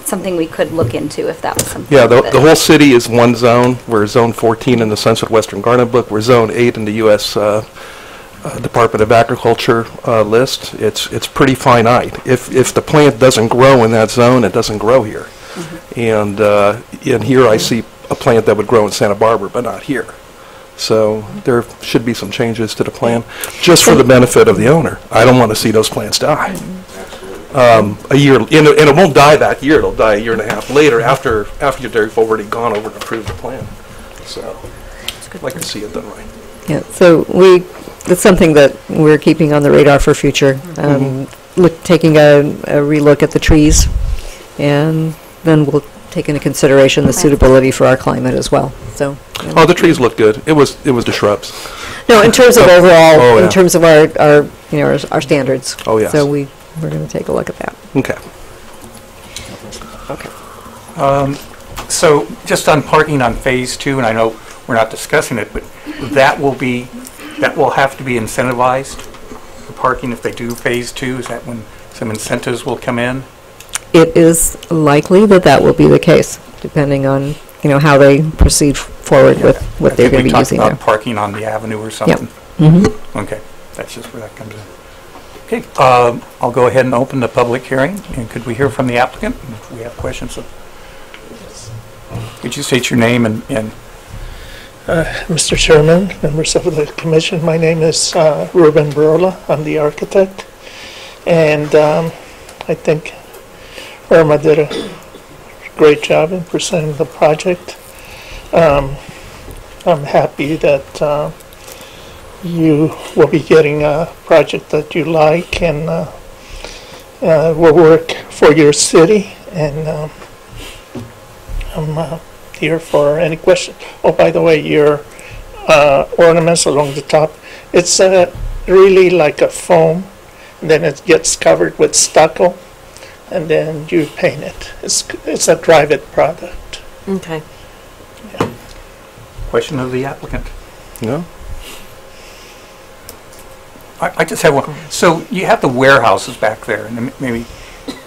Speaker 4: something we could look into if that was something.
Speaker 5: Yeah, the whole city is one zone. We're Zone 14 in the Sunset Western Garden Book. We're Zone 8 in the U.S. Department of Agriculture list. It's pretty finite. If the plant doesn't grow in that zone, it doesn't grow here. And in here I see a plant that would grow in Santa Barbara, but not here. So there should be some changes to the plan, just for the benefit of the owner. I don't want to see those plants die. A year, and it won't die that year. It'll die a year and a half later, after they've already gone over and approved the plan. So I'd like to see it done right.
Speaker 3: Yeah, so it's something that we're keeping on the radar for future. Taking a relook at the trees, and then we'll take into consideration the suitability for our climate as well. So.
Speaker 5: Oh, the trees look good. It was the shrubs.
Speaker 3: No, in terms of overall,
Speaker 5: Oh, yeah.
Speaker 3: in terms of our standards.
Speaker 5: Oh, yes.
Speaker 3: So we're going to take a look at that.
Speaker 5: Okay.
Speaker 1: So just on parking on Phase 2, and I know we're not discussing it, but that will have to be incentivized, the parking, if they do Phase 2? Is that when some incentives will come in?
Speaker 3: It is likely that will be the case, depending on, how they proceed forward with what they're going to be using
Speaker 1: we
Speaker 3: there.
Speaker 1: talked about parking on the avenue or something. Okay, that's just where that comes in. Okay, I'll go ahead and open the public hearing, and could we hear from the applicant? If we have questions. Could you state your name and
Speaker 8: Mr. Chairman, members of the commission, my name is Ruben Brola. I'm the architect, and I think Irma did a great job in presenting the project. I'm happy that you will be getting a project that you like and will work for your city, and I'm here for any questions. Oh, by the way, your ornaments along the top, it's really like a foam, and then it gets covered with stucco, and then you paint it. It's a drive-it product.
Speaker 6: Okay.
Speaker 1: question of the applicant?
Speaker 5: No?
Speaker 1: I just have one. So you have the warehouses back there,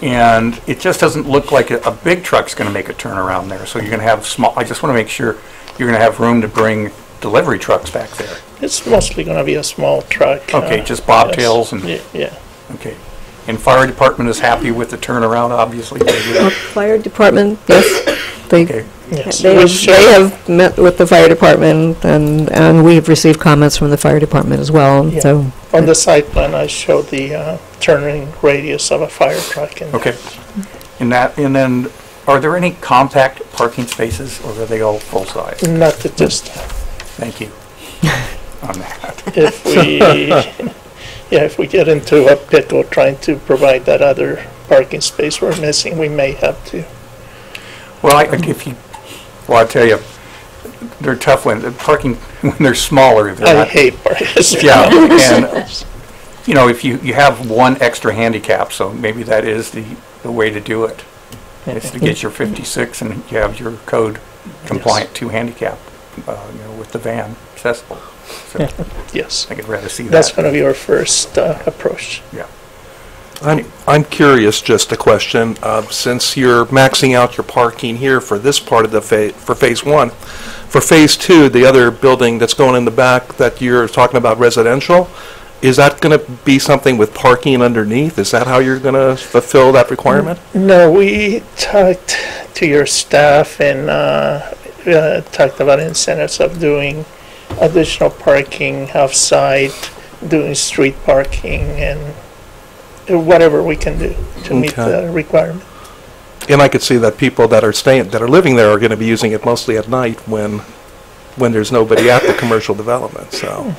Speaker 1: and it just doesn't look like a big truck's going to make a turnaround there. So you're going to have small. I just want to make sure you're going to have room to bring delivery trucks back there?
Speaker 8: It's mostly going to be a small truck.
Speaker 1: Okay, just bobtails and...
Speaker 8: Yeah.
Speaker 1: Okay. And fire department is happy with the turnaround, obviously?
Speaker 3: Fire department, yes.
Speaker 1: Okay.
Speaker 8: Yes.
Speaker 3: They have met with the fire department, and we've received comments from the fire department as well,
Speaker 8: Yeah.
Speaker 3: so.
Speaker 8: On the site plan, I showed the turning radius of a fire truck.
Speaker 1: Okay. And then, are there any compact parking spaces, or are they all full-size?
Speaker 8: Not to just,
Speaker 1: Thank you on that.
Speaker 8: if we get into a pickle trying to provide that other parking space we're missing, we may have to.
Speaker 1: Well, I'll tell you, they're tough when they're smaller. They're
Speaker 8: I
Speaker 1: not,
Speaker 8: hate parking spaces.
Speaker 1: yeah, and you know, if you have one extra handicap, so maybe that is the way to do it. Is to get your 56 and you have your code compliant to handicap, with the van accessible. So
Speaker 8: Yes.
Speaker 1: I could rather see
Speaker 8: That's
Speaker 1: that.
Speaker 8: going to be our first approach.
Speaker 1: Yeah.
Speaker 5: I'm curious, just a question, since you're maxing out your parking here for this part of the for phase one, for phase two, the other building that's going in the back that you're talking about residential, is that going to be something with parking underneath? Is that how you're going to fulfill that requirement?
Speaker 8: No, we talked to your staff and talked about incentives of doing additional parking off-site, doing street parking, and whatever we can do to meet
Speaker 5: Okay.
Speaker 8: the requirement.
Speaker 5: And I could see that people that are living there are going to be using it mostly at night when there's nobody at the commercial development, so.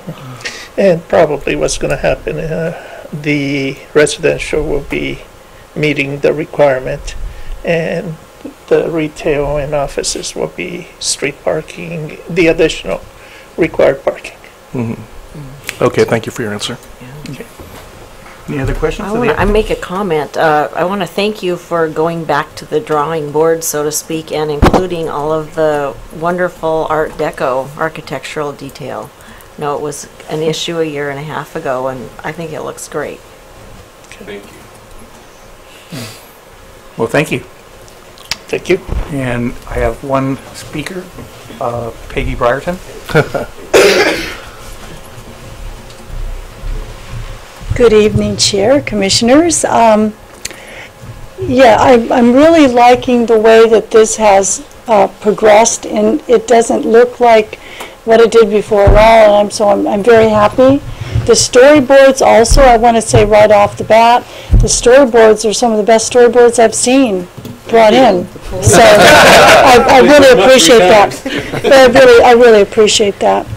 Speaker 8: And probably what's going to happen, the residential will be meeting the requirement, and the retail and offices will be street parking, the additional required parking.
Speaker 5: Okay, thank you for your answer.
Speaker 1: Any other questions?
Speaker 6: I make a comment. I want to thank you for going back to the drawing board, so to speak, and including all of the wonderful Art Deco architectural detail. No, it was an issue a year and a half ago, and I think it looks great.
Speaker 5: Thank you.
Speaker 1: Well, thank you.
Speaker 8: Thank you.
Speaker 1: And I have one speaker, Peggy Brierton.
Speaker 9: Good evening, Chair, Commissioners. Yeah, I'm really liking the way that this has progressed, and it doesn't look like what it did before at all, and I'm very happy. The storyboards also, I want to say right off the bat, the storyboards are some of the best storyboards I've seen brought in. So I really appreciate that. I really appreciate that.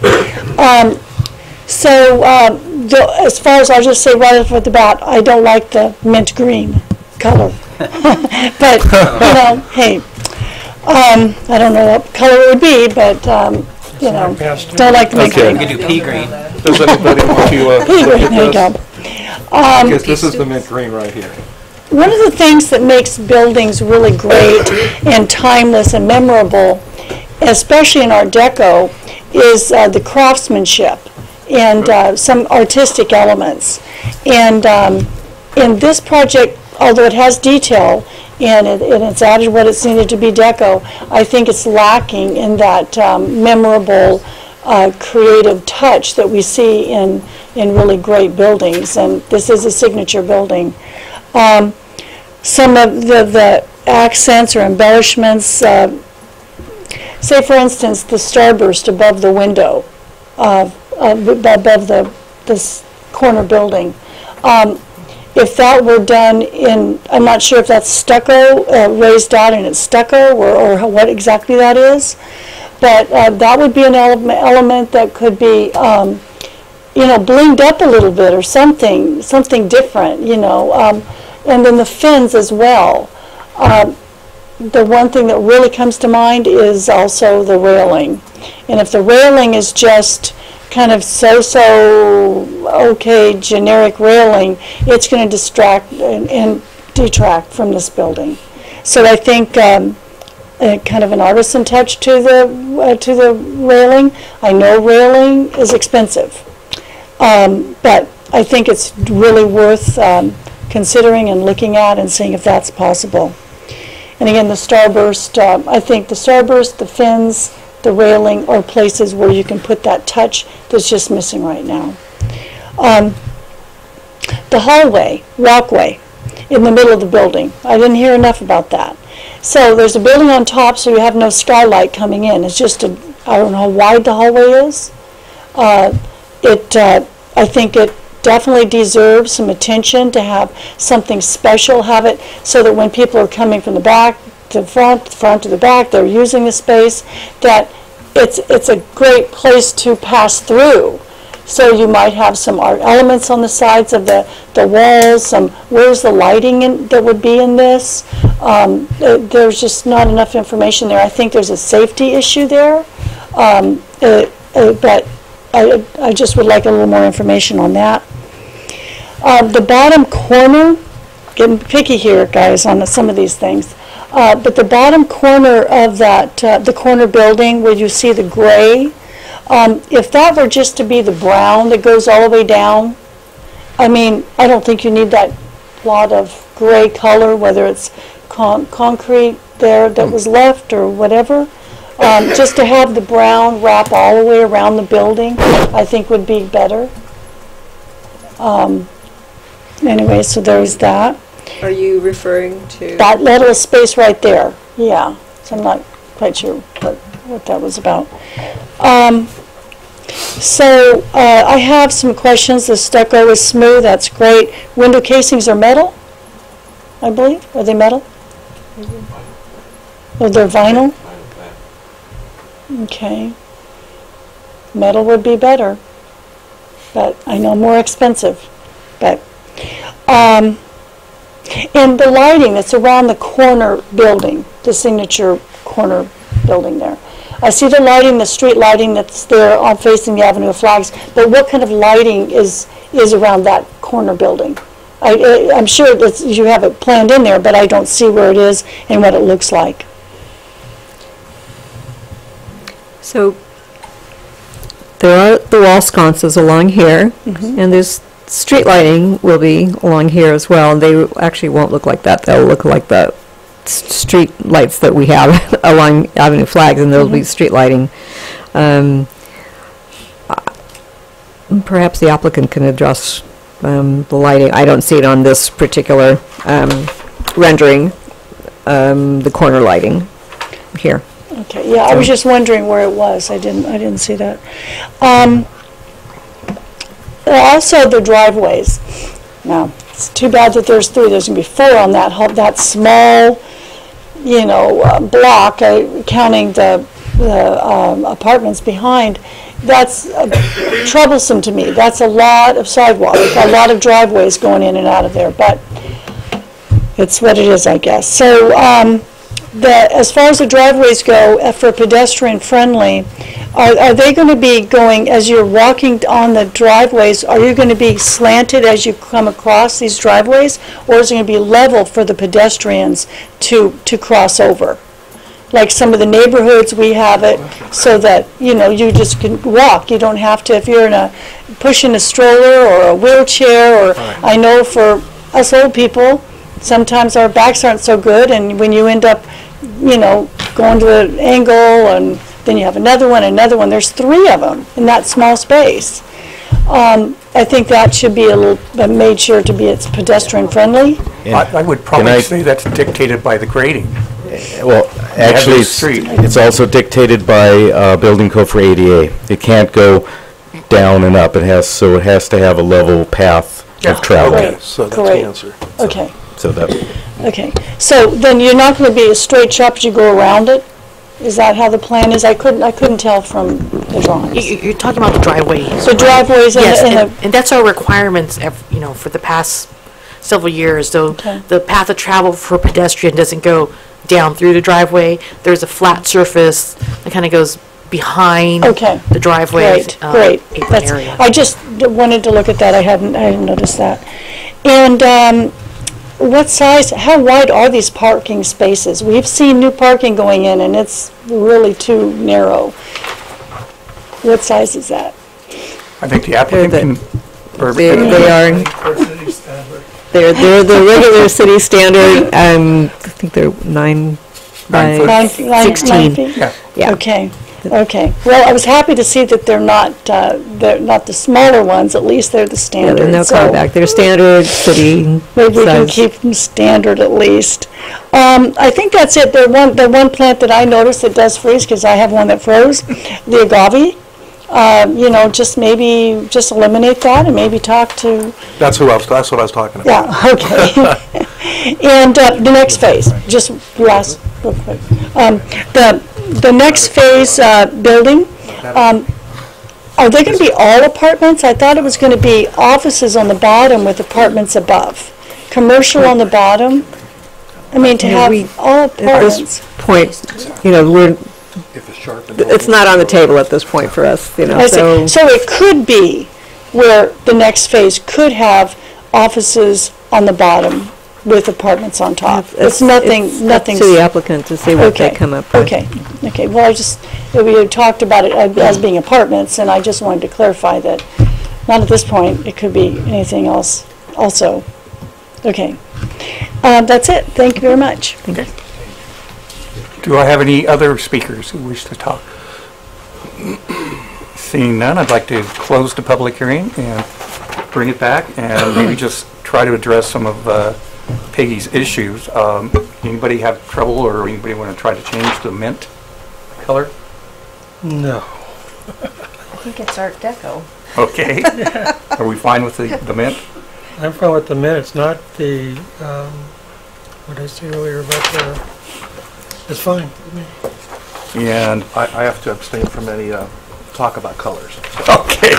Speaker 9: As far as I'll just say right off the bat, I don't like the mint green color. But, hey, I don't know what color it would be, but, don't like the mint
Speaker 5: Okay.
Speaker 9: green.
Speaker 2: You could do pea green.
Speaker 5: Does anybody want to
Speaker 9: Pea
Speaker 5: look
Speaker 9: green,
Speaker 5: at
Speaker 9: there you
Speaker 5: this?
Speaker 9: go.
Speaker 5: Yes, this is the mint green right here.
Speaker 9: One of the things that makes buildings really great and timeless and memorable, especially in Art Deco, is the craftsmanship and some artistic elements. And in this project, although it has detail and it's added what it's needed to be deco, I think it's lacking in that memorable, creative touch that we see in really great buildings. And this is a signature building. Some of the accents or embellishments, say for instance the starburst above the window, above this corner building. If that were done in, I'm not sure if that's stucco, raised out and it's stucco, or what exactly that is, but that would be an element that could be, blinged up a little bit or something different, and then the fins as well. The one thing that really comes to mind is also the railing. And if the railing is just kind of okay, generic railing, it's going to distract and detract from this building. So I think kind of an artisan touch to the railing. I know railing is expensive, but I think it's really worth considering and looking at and seeing if that's possible. And again, the starburst, I think the starburst, the fins, the railing or places where you can put that touch that's just missing right now. The hallway, walkway in the middle of the building, I didn't hear enough about that. So there's a building on top, so you have no skylight coming in. It's just a, I don't know how wide the hallway is. I think it definitely deserves some attention to have something special, have it so that when people are coming from the back to the front to the back, they're using the space, that it's a great place to pass through. So you might have some art elements on the sides of the walls, where's the lighting that would be in this? There's just not enough information there. I think there's a safety issue there, but I just would like a little more information on that. The bottom corner, getting picky here, guys, on some of these things, but the bottom corner of that, the corner building where you see the gray, if that were just to be the brown that goes all the way down, I mean, I don't think you need that lot of gray color, whether it's concrete there that was left or whatever. Just to have the brown wrap all the way around the building, I think would be better. Anyway, so there's that.
Speaker 3: Are you referring to?
Speaker 9: That little space right there, yeah. So I'm not quite sure what that was about. So I have some questions. The stucco is smooth, that's great. Window casings are metal, I believe. Are they metal? Oh, they're vinyl? Okay. Metal would be better, but I know more expensive. But and the lighting that's around the corner building, the signature corner building there. I see the lighting, the street lighting that's there on facing the Avenue of Flags, but what kind of lighting is around that corner building? I'm sure that you have it planned in there, but I don't see where it is and what it looks like.
Speaker 3: So there are the wall sconces along here, and there's street lighting will be along here as well. And they actually won't look like that. They'll look like the street lights that we have along Avenue Flags, and there'll be street lighting. Perhaps the applicant can address the lighting. I don't see it on this particular rendering, the corner lighting here.
Speaker 9: Okay, yeah, I was just wondering where it was. I didn't see that. Also, the driveways. Now, it's too bad that there's 3. There's going to be 4 on that small, block, counting the apartments behind. That's troublesome to me. That's a lot of sidewalk, a lot of driveways going in and out of there, but it's what it is, I guess. So, as far as the driveways go, for pedestrian friendly, are they going to be going, as you're walking on the driveways, are you going to be slanted as you come across these driveways, or is it going to be level for the pedestrians to cross over? Like some of the neighborhoods, we have it so that, you just can walk. You don't have to, if you're pushing a stroller or a wheelchair, or I know for us old people, sometimes our backs aren't so good, and when you end up, going to an angle, and then you have another one, there's 3 of them in that small space. I think that should be made sure to be it's pedestrian friendly.
Speaker 1: I would probably say that's dictated by the grading.
Speaker 10: Well, actually, it's also dictated by building code for ADA. It can't go down and up. It has to have a level path of travel.
Speaker 9: Great.
Speaker 5: So that's
Speaker 9: Great.
Speaker 5: the answer.
Speaker 9: Okay.
Speaker 10: So that.
Speaker 9: Okay. So then you're not going to be a straight shot, but you go around it? Is that how the plan is? I couldn't tell from the drawings.
Speaker 11: You're talking about the driveways.
Speaker 9: The driveways and
Speaker 11: yes,
Speaker 9: the...
Speaker 11: and that's our requirements, for the past several years. So
Speaker 9: Okay.
Speaker 11: the path of travel for pedestrian doesn't go down through the driveway. There's a flat surface that kind of goes behind
Speaker 9: Okay.
Speaker 11: the driveway.
Speaker 9: Great.
Speaker 11: Apron area.
Speaker 9: I just wanted to look at that. I hadn't noticed that. And what size, how wide are these parking spaces? We've seen new parking going in, and it's really too narrow. What size is that?
Speaker 1: I think the applicant can...
Speaker 3: They are... They're the regular city standard. I think they're 9 by
Speaker 1: 9 foot.
Speaker 3: 16.
Speaker 9: feet?
Speaker 1: Yeah.
Speaker 3: Yeah.
Speaker 9: Okay. Okay. Well, I was happy to see that they're not the smaller ones. At least they're the
Speaker 3: Yeah,
Speaker 9: standard.
Speaker 3: they're no cutback. They're standard city
Speaker 9: Maybe we can
Speaker 3: size.
Speaker 9: keep them standard at least. I think that's it. The one plant that I noticed that does freeze, because I have one that froze, the agave. Just maybe just eliminate that and maybe talk to.
Speaker 5: That's what I was talking about.
Speaker 9: Yeah. Okay. And the next phase, just last real quick. The next phase building. Are they going to be all apartments? I thought it was going to be offices on the bottom with apartments above. Commercial on the bottom. I mean, to have all
Speaker 3: At
Speaker 9: apartments.
Speaker 3: this point, it's not on the table at this point for us,
Speaker 9: I see. So it could be where the next phase could have offices on the bottom with apartments on top. It's nothing.
Speaker 3: Up to the applicant to see what they come up with.
Speaker 9: Okay. Well, we had talked about it as being apartments, and I just wanted to clarify that not at this point. It could be anything else also. Okay. That's it. Thank you very much.
Speaker 1: Okay. Do I have any other speakers who wish to talk? Seeing none, I'd like to close the public hearing and bring it back and maybe just try to address some of Peggy's issues. Anybody have trouble, or anybody want to try to change the mint color?
Speaker 7: No.
Speaker 6: I think it's Art Deco.
Speaker 1: Okay. Are we fine with the mint?
Speaker 7: I'm fine with the mint. It's not the, what did I say earlier about the, it's fine.
Speaker 5: And I have to abstain from any talk about colors.
Speaker 1: Okay.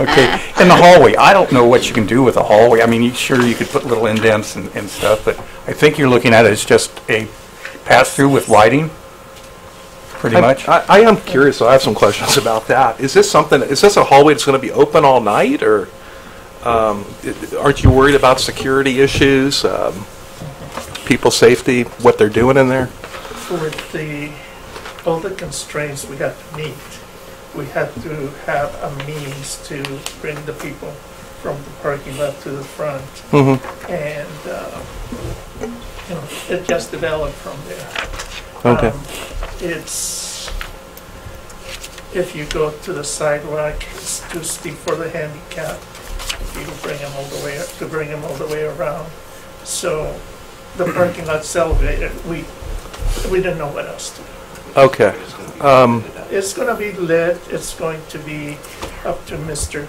Speaker 1: Okay. In the hallway, I don't know what you can do with a hallway. I mean, sure, you could put little indents and stuff, but I think you're looking at it as just a pass-through with lighting, pretty much.
Speaker 5: I am curious, so I have some questions about that. Is this a hallway that's going to be open all night, or aren't you worried about security issues, people safety, what they're doing in there?
Speaker 8: With all the constraints we have to meet, we have to have a means to bring the people from the parking lot to the front.
Speaker 5: Mm-hmm.
Speaker 8: And, it just developed from there.
Speaker 5: Okay.
Speaker 8: If you go to the sidewalk, it's too steep for the handicap. You bring them all the way around. So the parking lot's elevated. We didn't know what else to do.
Speaker 5: Okay.
Speaker 8: It's going to be lit. It's going to be up to Mr.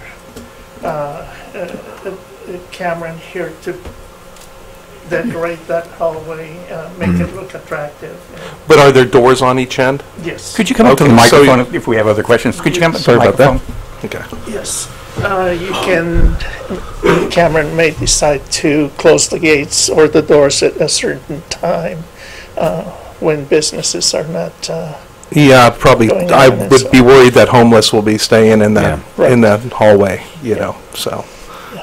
Speaker 8: Cameron here to decorate that hallway, make it look attractive.
Speaker 5: But are there doors on each end?
Speaker 8: Yes.
Speaker 1: Could you come up to the microphone if we have other questions? Could you come up to the microphone?
Speaker 5: Okay.
Speaker 8: Yes. Cameron may decide to close the gates or the doors at a certain time when businesses are not.
Speaker 5: Yeah, probably. I would be worried that homeless will be staying in the in the hallway. You know, so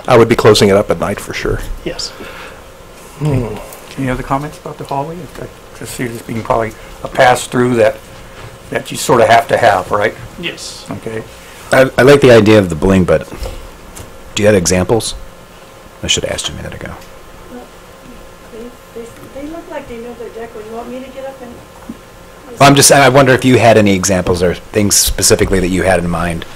Speaker 5: I would be closing it up at night for sure.
Speaker 8: Yes.
Speaker 1: Any other comments about the hallway? I just see it as being probably a pass-through that you sort of have to have, right?
Speaker 8: Yes.
Speaker 1: Okay.
Speaker 2: I like the idea of the bling, but do you have examples? I should have asked you a minute ago.
Speaker 9: They look like they know their decor. You want me to get up and?
Speaker 2: I wonder if you had any examples or things specifically that you had in mind,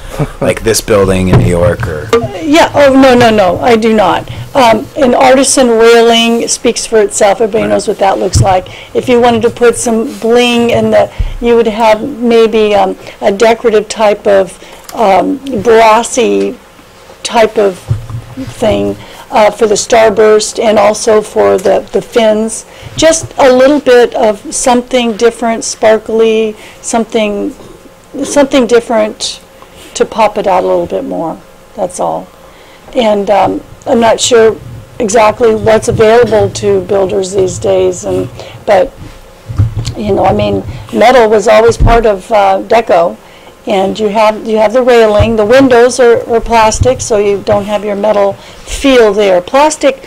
Speaker 2: like this building in New York, or.
Speaker 9: Yeah. Oh no, I do not. An artisan railing speaks for itself. Everybody knows what that looks like. If you wanted to put some bling in you would have maybe a decorative type of brassy type of thing for the starburst and also for the fins. Just a little bit of something different, sparkly, something different to pop it out a little bit more. That's all. And I'm not sure exactly what's available to builders these days, but I mean, metal was always part of deco. And you have the railing. The windows are plastic, so you don't have your metal feel there. Plastic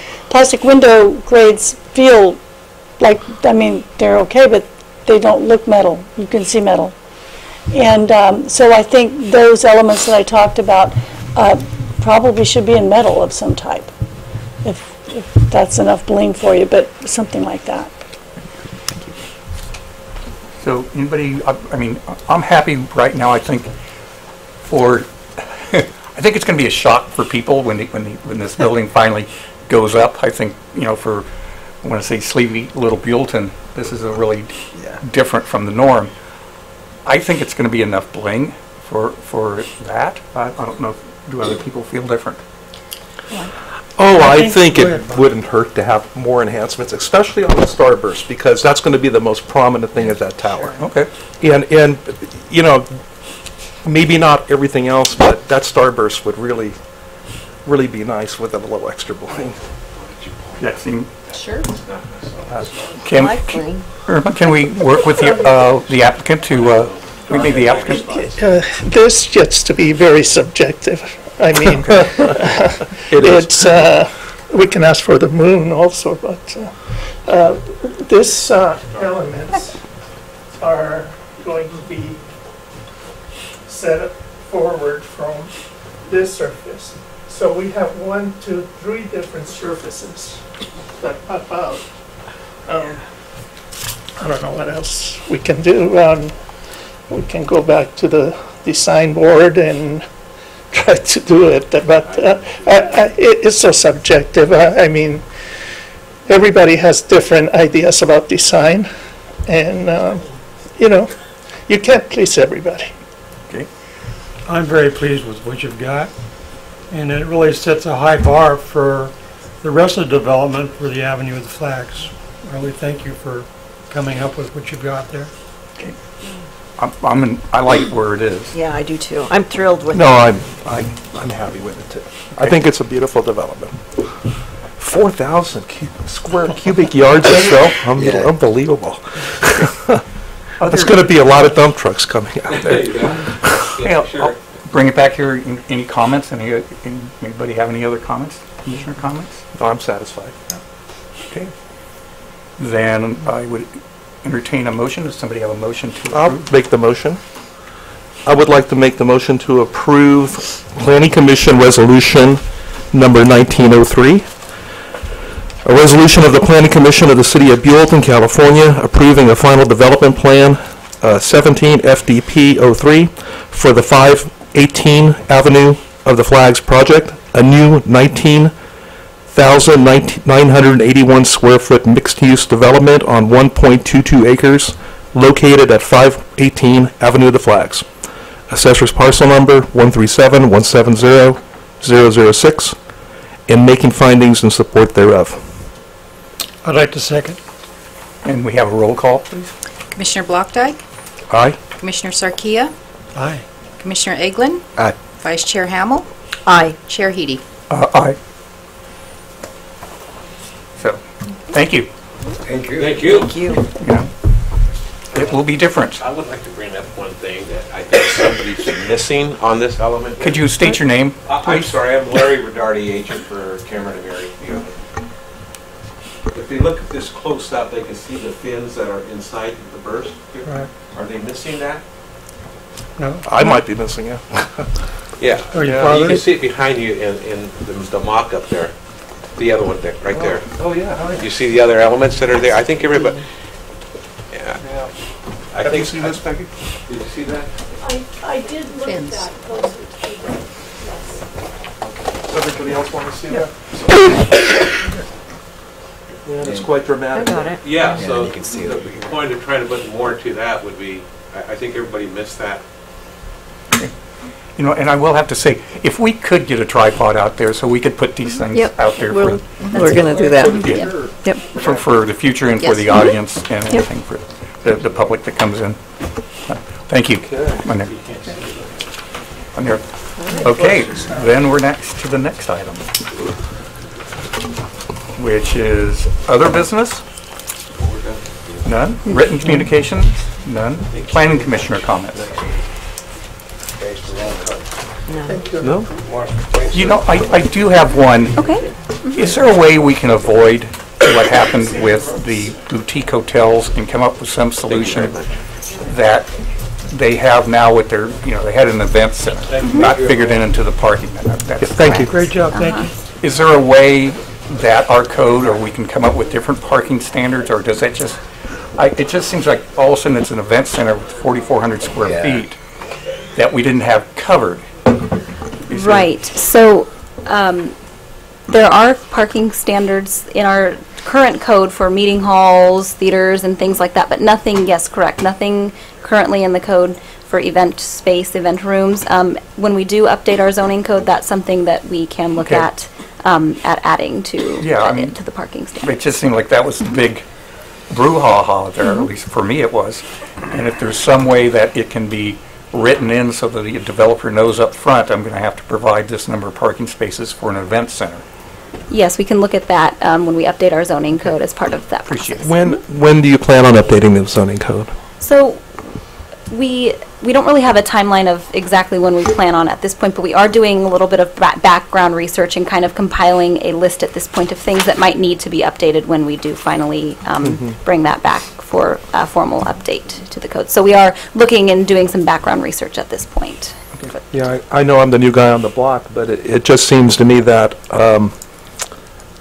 Speaker 9: window grades feel like, I mean, they're okay, but they don't look metal. You can see metal. And so I think those elements that I talked about probably should be in metal of some type, if that's enough bling for you, but something like that.
Speaker 1: So anybody, I mean, I'm happy right now, I think, for, I think it's going to be a shock for people when this building finally goes up. I think, you know, for, I want to say sleepy little Buellton, this is a really different from the norm. I think it's going to be enough bling for that. I don't know, do other people feel different?
Speaker 5: Oh, I think it wouldn't hurt to have more enhancements, especially on the starburst, because that's going to be the most prominent thing at that tower.
Speaker 1: Okay.
Speaker 5: And you know, maybe not everything else, but that starburst would really be nice with a little extra bling.
Speaker 1: Yeah,
Speaker 6: Sure.
Speaker 1: can we work with the applicant to, maybe the applicant?
Speaker 8: This gets to be very subjective. I mean, it's, we can ask for the moon also, but this elements are going to be set forward from this surface. So we have 1, 2, 3 different surfaces that pop out. I don't know what else we can do. We can go back to the design board and try to do it, but it's so subjective. I mean, everybody has different ideas about design, and you know, you can't please everybody.
Speaker 1: Okay.
Speaker 7: I'm very pleased with what you've got, and it really sets a high bar for the rest of the development for the Avenue of the Flags. I really thank you for coming up with what you've got there.
Speaker 1: Okay. I like where it is.
Speaker 6: Yeah, I do too. I'm thrilled with it.
Speaker 5: No, I'm happy with it too. I think it's a beautiful development. 4,000 square cubic yards or so. Unbelievable. There's going to be a lot of dump trucks coming out there.
Speaker 1: Hey, I'll bring it back here. Any comments? Anybody have any other comments? Commissioner comments?
Speaker 5: No, I'm satisfied.
Speaker 1: Okay. Then I would entertain a motion. Does somebody have a motion to approve?
Speaker 5: I'll make the motion. I would like to make the motion to approve Planning Commission Resolution number 1903. A resolution of the Planning Commission of the City of Buellton, California, approving a final development plan 17 FDP 03 for the 518 Avenue of the Flags project, a new 19,981 square foot mixed-use development on 1.22 acres located at 518 Avenue of the Flags. Assessor's parcel number 137-170-006, and making findings in support thereof.
Speaker 7: I'd like to second.
Speaker 1: And we have a roll call, please.
Speaker 12: Commissioner Blockdyke,
Speaker 5: Aye.
Speaker 12: Commissioner Sarkia,
Speaker 7: Aye.
Speaker 12: Commissioner Eglin,
Speaker 2: Aye.
Speaker 12: Vice Chair Hamel,
Speaker 6: Aye.
Speaker 12: Chair Heady.
Speaker 1: Aye. So, thank you.
Speaker 13: Thank you. Thank you.
Speaker 6: Thank you.
Speaker 1: Yeah. It will be different.
Speaker 13: I would like to bring up one thing that I think somebody's missing on this element.
Speaker 1: Could you state your name,
Speaker 13: I'm
Speaker 1: please?
Speaker 13: sorry, I'm Larry Rodardi, agent for Cameron and Mary. If they look at this close up, they can see the fins that are inside the burst here.
Speaker 7: Right.
Speaker 13: Are they missing that?
Speaker 7: No?
Speaker 5: I might be missing it.
Speaker 13: Yeah.
Speaker 7: Are you
Speaker 13: You
Speaker 7: bothered?
Speaker 13: can see it behind you in the mock-up there. The other one there, right there.
Speaker 5: Oh, yeah.
Speaker 13: You see the other elements that are there? I think everybody, yeah. I
Speaker 5: Have you
Speaker 13: think,
Speaker 5: seen this, Peggy?
Speaker 13: did you see that?
Speaker 9: I did look at that closer to the,
Speaker 5: Does everybody else want to see that? Yeah, it's quite
Speaker 6: I
Speaker 5: dramatic.
Speaker 6: got it.
Speaker 13: Yeah, so
Speaker 2: you can see it over
Speaker 13: the
Speaker 2: here.
Speaker 13: point of trying to put more to that would be, I think everybody missed that.
Speaker 1: You know, and I will have to say, if we could get a tripod out there so we could put these things
Speaker 3: Yep,
Speaker 1: out there
Speaker 3: we're going to do that. Yep.
Speaker 1: for the future and for
Speaker 12: Yes.
Speaker 1: the audience and everything for the public that comes in. Thank you. On there. On there. Okay, then we're next to the next item, which is other business? None. Written communications? None. Planning commissioner comments?
Speaker 5: No?
Speaker 1: You know, I do have one.
Speaker 4: Okay.
Speaker 1: Is there a way we can avoid what happened with the boutique hotels and come up with some solution that they have now with their, you know, they had an event center, not figured into the parking?
Speaker 5: Thank you.
Speaker 7: Great job, thank you.
Speaker 1: Is there a way that our code, or we can come up with different parking standards, or does that just It just seems like all of a sudden it's an event center with 4,400 square feet that we didn't have covered.
Speaker 4: Right. So there are parking standards in our current code for meeting halls, theaters, and things like that, but nothing, yes, correct, nothing currently in the code for event space, event rooms. When we do update our zoning code, that's something that we can look at adding to, to the parking standards.
Speaker 1: It just seemed like that was the big brouhaha there, at least for me it was. And if there's some way that it can be written in so that the developer knows up front, I'm going to have to provide this number of parking spaces for an event center.
Speaker 4: Yes, we can look at that when we update our zoning code as part of that process.
Speaker 5: When do you plan on updating the zoning code?
Speaker 4: So we don't really have a timeline of exactly when we plan on at this point, but we are doing a little bit of background research and kind of compiling a list at this point of things that might need to be updated when we do finally bring that back for a formal update to the code. So we are looking and doing some background research at this point.
Speaker 5: Yeah, I know I'm the new guy on the block, but it just seems to me that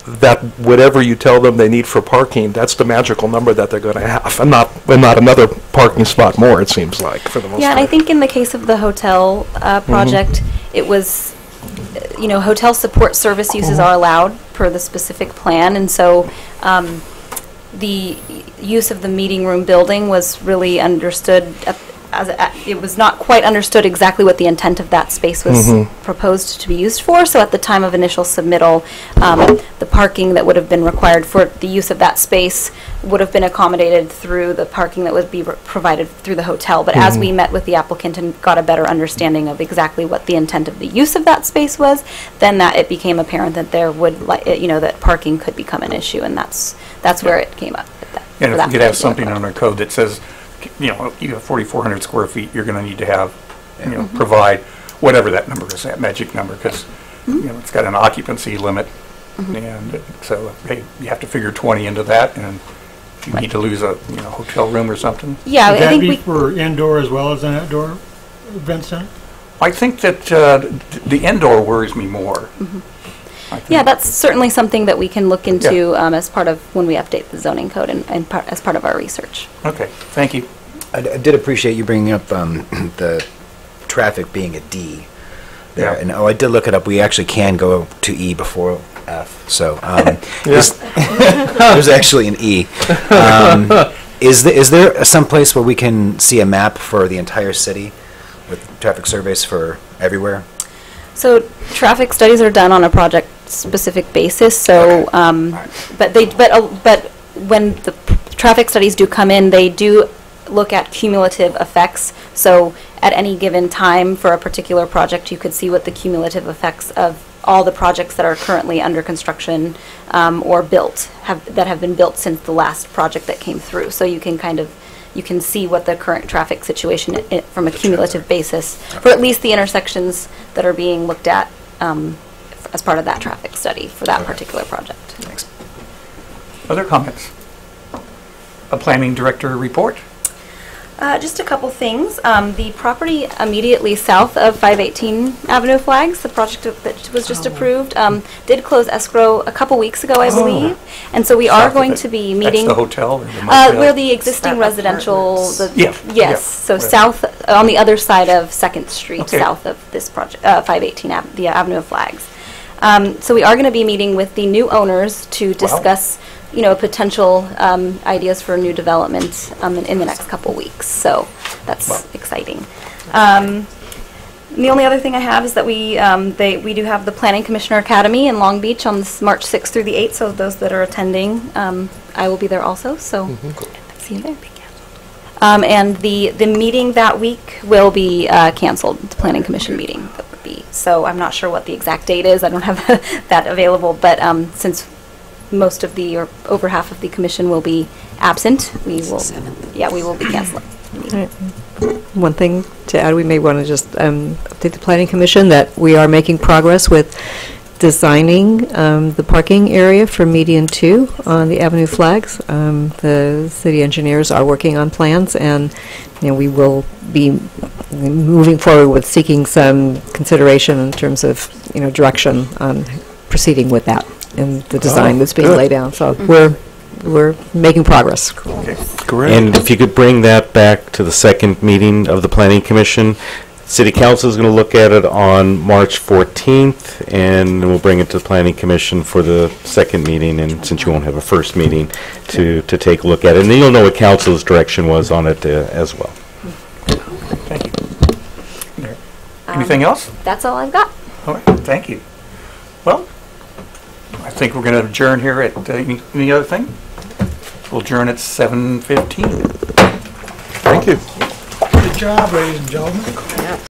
Speaker 5: that whatever you tell them they need for parking, that's the magical number that they're going to have, and not another parking spot more, it seems like, for the most part.
Speaker 4: Yeah, and I think in the case of the hotel project, it was, hotel support service uses are allowed per the specific plan, and so the use of the meeting room building was really understood it was not quite understood exactly what the intent of that space was proposed to be used for. So at the time of initial submittal, the parking that would have been required for the use of that space would have been accommodated through the parking that would be provided through the hotel. But as we met with the applicant and got a better understanding of exactly what the intent of the use of that space was, then that it became apparent that there would, that parking could become an issue, and that's where it came up.
Speaker 1: And if we could have something on our code that says, you have 4,400 square feet, you're going to need to have, provide whatever that number is, that magic number, because, it's got an occupancy limit. And so, hey, you have to figure 20 into that, and if you need to lose a, hotel room or something.
Speaker 4: Yeah,
Speaker 7: Would that be for indoor as well as an outdoor event center?
Speaker 1: I think that the indoor worries me more.
Speaker 4: Yeah, that's certainly something that we can look into as part of when we update the zoning code and as part of our research.
Speaker 1: Okay, thank you.
Speaker 2: I did appreciate you bringing up the traffic being a D there.
Speaker 1: Yeah.
Speaker 2: And I did look it up. We actually can go to E before F. So there's actually an E. Is there some place where we can see a map for the entire city with traffic surveys for everywhere?
Speaker 4: So traffic studies are done on a project-specific basis. So, but when the traffic studies do come in, they do look at cumulative effects. So at any given time for a particular project, you could see what the cumulative effects of all the projects that are currently under construction or built that have been built since the last project that came through. So you can see what the current traffic situation from a cumulative basis for at least the intersections that are being looked at as part of that traffic study for that particular project.
Speaker 2: Thanks.
Speaker 1: Other comments? A planning director report?
Speaker 4: Just a couple things. The property immediately south of 518 Avenue Flags, the project that was just approved, did close escrow a couple weeks ago, I believe. And so we are going to be meeting.
Speaker 1: That's the hotel? Or the motel?
Speaker 4: Where the existing residential. Yes.
Speaker 1: Yeah.
Speaker 4: So south, on the other side of 2nd Street, south of this project, 518 the Avenue of Flags. So we are going to be meeting with the new owners to discuss potential ideas for new development in the next couple weeks. So that's exciting. The only other thing I have is that we do have the Planning Commissioner Academy in Long Beach on March 6th through the 8th. So those that are attending, I will be there also. So see you there. And the meeting that week will be canceled. The Planning Commission meeting will be. So I'm not sure what the exact date is. I don't have that available. But since most of the, or over half of the commission will be absent, we will be canceling.
Speaker 3: One thing to add, we may want to just update the Planning Commission that we are making progress with designing the parking area for median 2 on the Avenue Flags. The city engineers are working on plans, and we will be moving forward with seeking some consideration in terms of direction on proceeding with that and the design that's being laid down. So we're making progress.
Speaker 5: Okay, great.
Speaker 10: And if you could bring that back to the second meeting of the Planning Commission. City Council is going to look at it on March 14th, and we'll bring it to the Planning Commission for the second meeting, and since you won't have a first meeting, to take a look at it. And then you'll know what Council's direction was on it as well.
Speaker 1: Thank you. Anything else?
Speaker 4: That's all I've got.
Speaker 1: All right, thank you. Well, I think we're going to adjourn here at, any other thing? We'll adjourn at 7:15.
Speaker 5: Thank you.
Speaker 7: Good job, ladies and gentlemen.